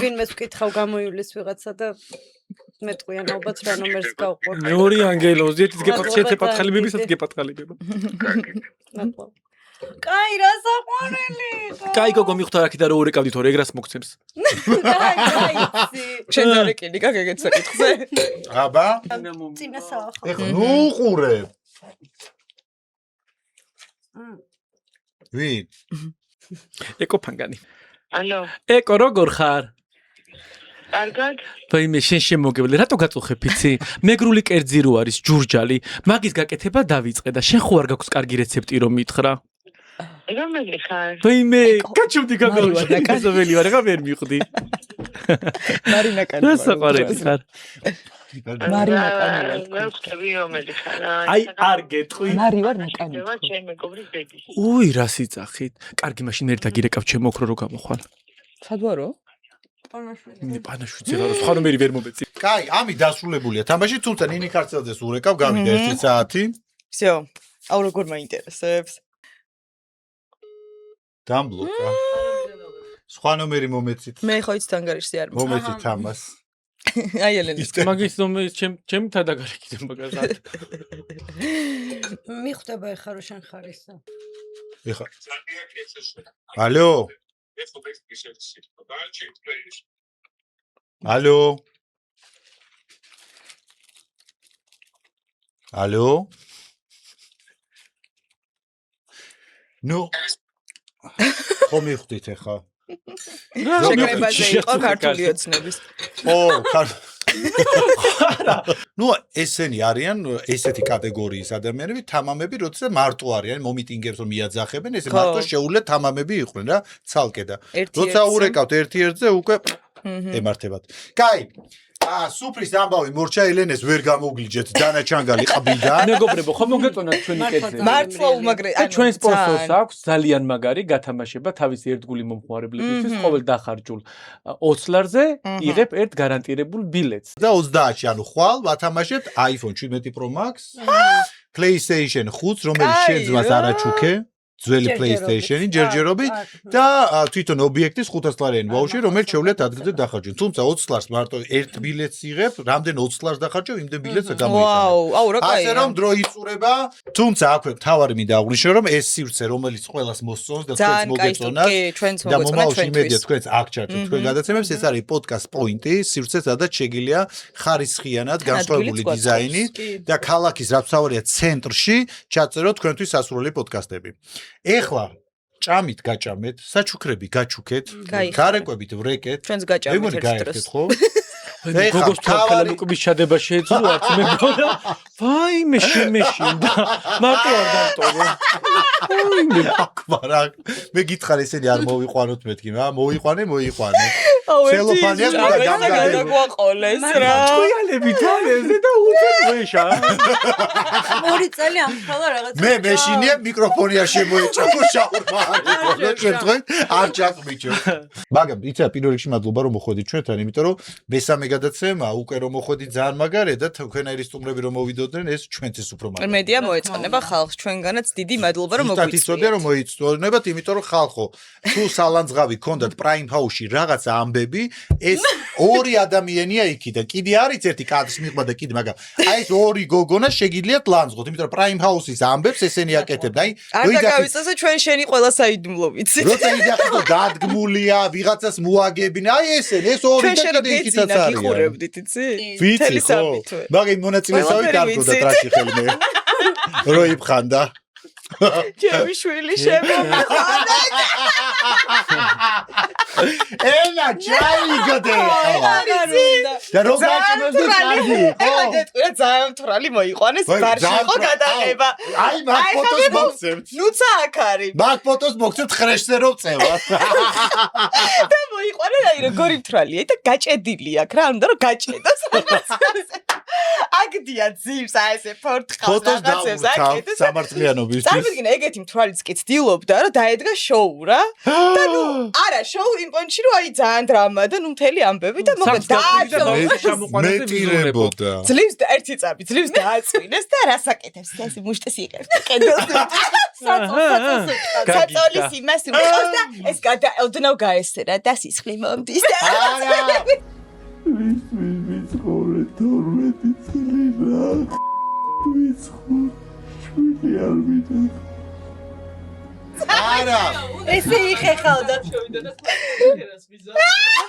ვინმეს ვკითხავ გამოივლის ვიღაცა და მეტყვიან ალბათ რა ნომერს გავყურე. მეორე ანგელო, ზეთით გეპათხალებ, პათხალებებისაც გეპათხალებება. კაი, რა საყვარელი. კაი, გოგო მიხვდა აქედან რო ურეკავდი თორე ეგრას მოგცემს. შენ დარეკილი გაგეგეთ საკითხზე. აბა, წინა საახალ. ეხლა ნუ უყურე. ვინ? ეკო ფანგანი. ალო, ეკო როგორ ხარ? კარგად? ვაიმე შენ შემოგევლე, რატო გაწუხებ იცი? მეგრული კერძი რო არის ჯურჯალი, მაგის გაკეთება დავიწყე და შენ ხო არ გაქვს კარგი რეცეპტი რომ მითხრა? რომელი ხარ? ვაიმე, გაჩვდი გაგავიჩინე, კაცობელი ვარ, რა ვერ მიხვდი. მარინა კანი. რა საყვარელი ხარ? მარინა კანი. მე ვხდები რომელი ხარ? აი, არ გეტყვი. მარი ვარ ნაკანი. შევა ჩემ მეგობრის ბედი. უი, რა სიძახით. კარგი, მაშინ მე დაგირეკავ ჩემო ოქრო რო გამოხვალ. სად ვარო? პანაშვიძე რა, სხვა ნომერი ვერ მომეწი. კაი, ამით დასრულებულია თამაში, თუმცა ნინი ქართელძეს ურეკავ, გავიდა 1 საათი. всё. აუ როგორ მაინტერესებს. დამბლოკა. სხვა ნომერი მომეცით. მე ხო იცი თანგარიშზე არ მომეცით ამას. აი ელენის. მაგის ნომერი ჩემ თადაგარეკიდე მაგაზად. მიხვდება ეხა რომ შენ ხარ ისა. ეხა. ალო. ალო. ალო. ნუ ხო მიხვდით ეხა. შეკრებაზე იყო ქართული ოცნების. ო, ნუ ესენი არიან ესეთი კატეგორიის ადამიანები, თამამები, როცა მარტო არიან, მომიტინგებს რომ მიაძახებენ, ესე მარტო შეუძლია თამამები იყვნენ რა, ცალკე და როცა ურეკავთ ერთ-ერთზე უკვე ემართებათ. კაი. სუფრის ამბავი მორჩა ელენეს ვერ გამოგლიჯეთ დანაჩანგალი ყბიდან. მეგობრებო, ხო მოგეწონათ ჩვენი კერძები. მართლა უმაგრე. და ჩვენ სპონსორს აქვს ძალიან მაგარი გათამაშება თავისი ერთგული მომხმარებლებისთვის ყოველ დახარჯულ 20 ლარზე იღებ ერთ გარანტირებულ ბილეთს. და 30-ში ანუ ხვალ ვათამაშებთ iPhone 17 Pro Max, PlayStation 5, რომელიც შენ ძმას არ აჩუქე. ძველი PlayStation-ი ჯერჯერობით და თვითონ ობიექტის 500 ლარიანი ვაუჩერი, რომელიც შეუძლიათ ადგილზე დახარჯონ. თუმცა 20 ლარს მარტო ერთ ბილეთს იღებ, რამდენ 20 ლარს დახარჯო, იმდენ ბილეთს გამოიყენებ. ვაუ, აუ რა კაია. ასე რომ დრო იწურება. თუმცა აქვე თავარი მინდა აღვნიშნო, რომ ეს სივრცე, რომელიც ყველას მოსწონს და თქვენს მოგეწონათ და მომავალში იმედია თქვენს აქ ჩართოთ თქვენ გადაცემებს, ეს არის podcast point-ი, სივრცე, სადაც შეგიძლია ხარისხიანად განსხვავებული დიზაინით და ქალაქის რაცავარია ცენტრში ჩაწეროთ თქვენთვის სასურველი პოდკასტები. ეხლა ჭამით გაჭამეთ, საჩუქრები გაჩუქეთ, გარეკებით ვრეკეთ. ჩვენს გაჭამეთ ერთ დროს. ხო? გოგოს თავალ უკბის ჩადება შეეძლო არც მეგონა. ვაიმე შემეშინდა. მარტო არ დამტოვო. ვაიმე აკბარა. მე გითხარ ესენი არ მოვიყვანოთ მეთქი, რა მოვიყვანე. ცელოფანია გადაგვაყოლეს რა. ჭუიალები თალეზე და უცებ ვეშა. 2 წელი ამხალა რაღაცა. მე მეშინია მიკროფონია შემოეჭამო შაურმა. ჩვენ არ ჩაყმიჩო. მაგრამ იცი პირველ რიგში მადლობა რომ მოხვედით ჩვენთან, იმიტომ რომ მესამე გადაცემა უკვე რომ მოხვედით ძალიან მაგარია და თქვენაირი სტუმრები რომ მოვიდოდნენ, ეს ჩვენთვის უფრო მაგარია. მედია მოეწყონება ხალხს, ჩვენგანაც დიდი მადლობა რომ მოგვიწვიეთ. იცოდე რომ მოიწვიებთ, იმიტომ რომ ხალხო, თუ სალანძღავი ქონდათ Prime House-ში რაღაცა ამბები, ეს ორი ადამიანია იქიდან. კიდე არის ერთი კადრის მიღმა და კიდე, მაგრამ აი ეს ორი გოგონა შეგიძლიათ ლანძღოთ, იმიტომ რომ Prime House-ის ამბებს ესენი აკეთებდა. აი, არ დაგავიწყოს ჩვენ შენი ყველა საიდუმლო ვიცი. როცა იძახო დადგმულია, ვიღაცას მოაგებინა, აი ესენი, ეს ორი და კიდე იქითაც არის. გიყურებდით, იცი? ვიცი ხო? მაგრამ მონაწილესავი კარგოდა ტრაში ხელმე. რო იფხანდა. ჩემი შვილი შემომხოდა. ენა ჩაიგდე. და რო გაჭმევდი კარგი. ეხლა გეტყვი ძალიან მთვრალი მოიყვანეს, ბარში იყო გადაღება. აი მაგ ფოტოს მოგცემთ. ნუცა აქ არის. მაგ ფოტოს მოგცემთ ხრეშზე რომ წევა. და მოიყვანე აი როგორი მთვრალია და გაჭედილი აქ რა, უნდა რომ გაჭედოს. აგდია ძირს აი ესე ფორტყავს რაღაცებს აკეთებს. სამართლიანობისთვის. წარმოგიდგენ ეგეთი მთვალიც კი ცდილობდა რომ დაედგა შოუ რა. და ნუ არა შოუ იმ პონჩი რომ აი ძალიან დრამა და ნუ მთელი ამბები და მოკლედ მეტირებოდა. ძლივს და ერთი წამი ძლივს დააწვინეს და რას აკეთებს ეს მუშტეს იღებს და კედელს საწოლის იმას უყავს და ეს გადაელდნო გაესერა და სისხლი მომდის და არა არა ესე იხეხავდა.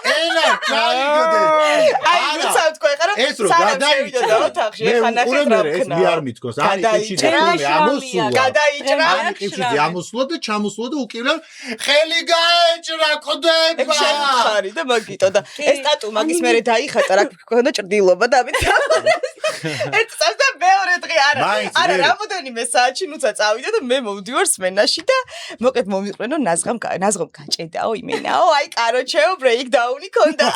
ენა ჩაიგდე აი როცა თქვა ხარა ეს რო გადაიჭრა ოთახში ხა ნახე რა ეს მე არ მithქოს აი ყიფშიძე ამოსულა გადაიჭრა აი ყიფშიძე ამოსულა და ჩამოსულა და უკირა ხელი გაეჭრა ყდება ხარი და მაგიტო და ეს ტატუ მაგის მერე დაიხატა რა გქონდა ჭრდილობა და ამით ერთ წელს და მეორე დღე არა რამოდენიმე საათში ნუცა წავიდა და მე მოვდივარ სმენაში და მოკეთ მომიყვენო ნაზღამ გაჭედაო იმენაო აი კაროჩეო ბრეიკ დაუნი ქონდა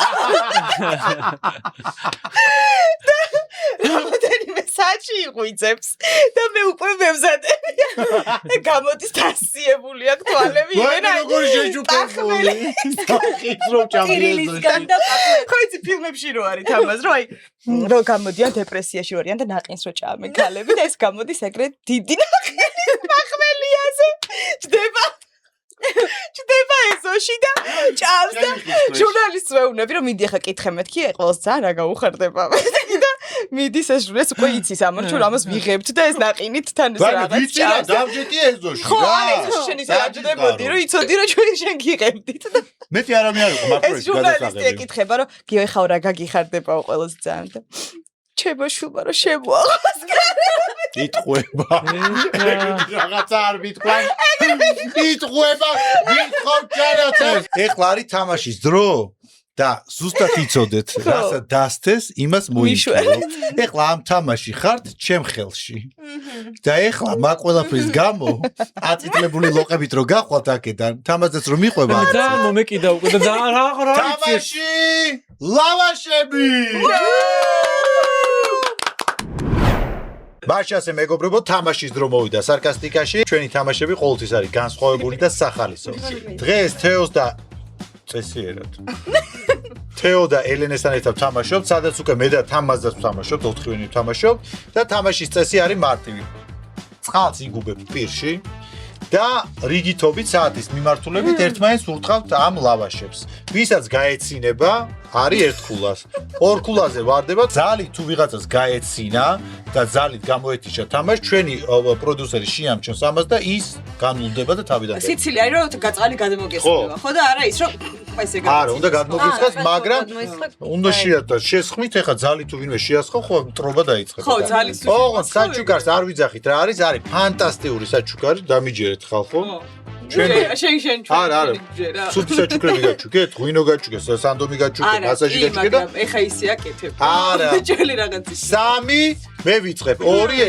რამოდენიმე საათში იღვიძებს და მე უკვე მევზადები და გამოდის დასიებული აქ თვალები იმენა როგორ შეჯუქებული ხიც რომ ტირილისგან და ხო იცი ფილმებში რო არის თამას რო აი რო გამოდიან დეპრესიაში ვარიან და ნაყინს რო ჭამენ ქალები და ეს გამოდის ეგრეთ დიდი ნახველიაზე ჩდება ეზოში და ჭამს და ჟურნალისტს ვეუბნები რომ მიდი ახლა კითხე მეთქი ყველას ძალიან რა გაუხარდება და მიდის ეს ჟურნალისტს უკვე იცის ამან რომ ამას ვიღებთ და ეს ნაყინით თან ეს რაღაც ჭამს დავჯეტი ეზოში ხო არა ეს შენი საჯდებოდი რომ იცოდი რომ ჩვენ შენ გიღებდით და მეტი არ ამიარიყო მაგრამ ეს ჟურნალისტი ეკითხება რომ გიო ეხა რა გაგიხარდებაო ყველას ძალიან და ჩებაშულმა რომ შემოაღოს იტყვება რაღაცა არ მithქვა იტყვება მithkhov ჯანაცებს ეხლა არის თამაშის დრო და ზუსტად იცოდეთ რასაც დასთეს იმას მოიშვიო ეხლა ამ თამაში ხართ ჩემ ხელში და ეხლა მაგ ყველაფრის გამო აწითლებული ლოყებით რო გახვალთ აქედან თამაშს რომ მიყვება ძალიან მომეკიდა უკვე და ძალიან რა თამაში ლავაშები ბაშასე მეგობრებო თამაშის დრო მოვიდა სარკასტიკაში ჩვენი თამაშები ყოველთვის არის განსხვავებული და სახალისო დღეს თეოს და წესიერად თეო და ელენესთან ერთად ვთამაშობთ სადაც უკვე მე და თამაზაც ვთამაშობთ ოთხივენი ვთამაშობთ და თამაშის წესი არის მარტივი წყალს იგუბებთ პირში და რიგითობით საათის მიმართულებით ერთმანეთს ურტყავთ ამ ლავაშებს ვისაც გაეცინება არის ერთ ქულას ორ ქულაზე ვარდება ძალით თუ ვიღაცას გაეცინა და ძალით გამოეთიშა თამაში ჩვენი პროდიუსერი შეამჩნევს ამას და ის განულდება და თავიდან სიცილი არის რომ გაწყალი გადმოგესწრება ხო და არა ის რომ ესე გაწყალი არა უნდა გადმოგესწრას მაგრამ უნდა შეატას შესხმით ეხა ძალით თუ ვინმე შეასხო ხო მტრობა დაიწყება ხო ძალით ოღონდ საჩუქარს არ ვიძახით რა არის ფანტასტიკური საჩუქარი დამიჯერეთ ხალხო შენ არა სულ საჩუქრები გაჩუქეთ ღვინო გაჩუქეთ სანდომი გაჩუქეთ მასაჟი გაჩუქეთ და ეხა ისე აკეთებ არა ჯელი რაღაც ის 3 მე ვიწყებ 2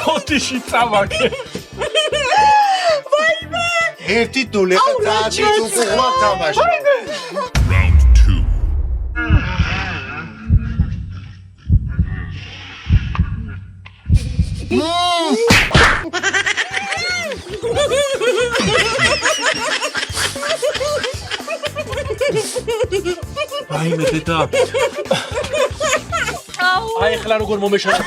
ფოტიში წავაკე ერთი დული ხა დააჭირ უყვა თამაში რაიმე დედა. აი ახლა როგორ მომეშალა.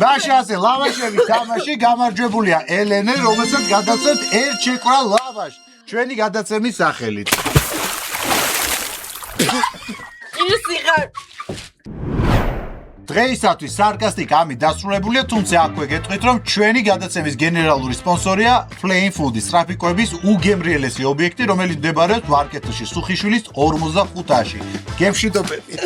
ბაში ასე ლავაშების თამაში გამარჯვებულია ელენე, რომელსაც გადაცემთ ერთ შეკვრა ლავაშ ჩვენი გადაცემის სახელით. დღეისათვის სარკასტიკ ამით დასრულებულია, თუმცა აქვე გეტყვით, რომ ჩვენი გადაცემის გენერალური სპონსორია Flame Food, სტრაფიკოების უგემრიელესი ობიექტი, რომელიც მდებარეობს მარკეტში სუხიშვილის 45-ში. გემშვიდობებით.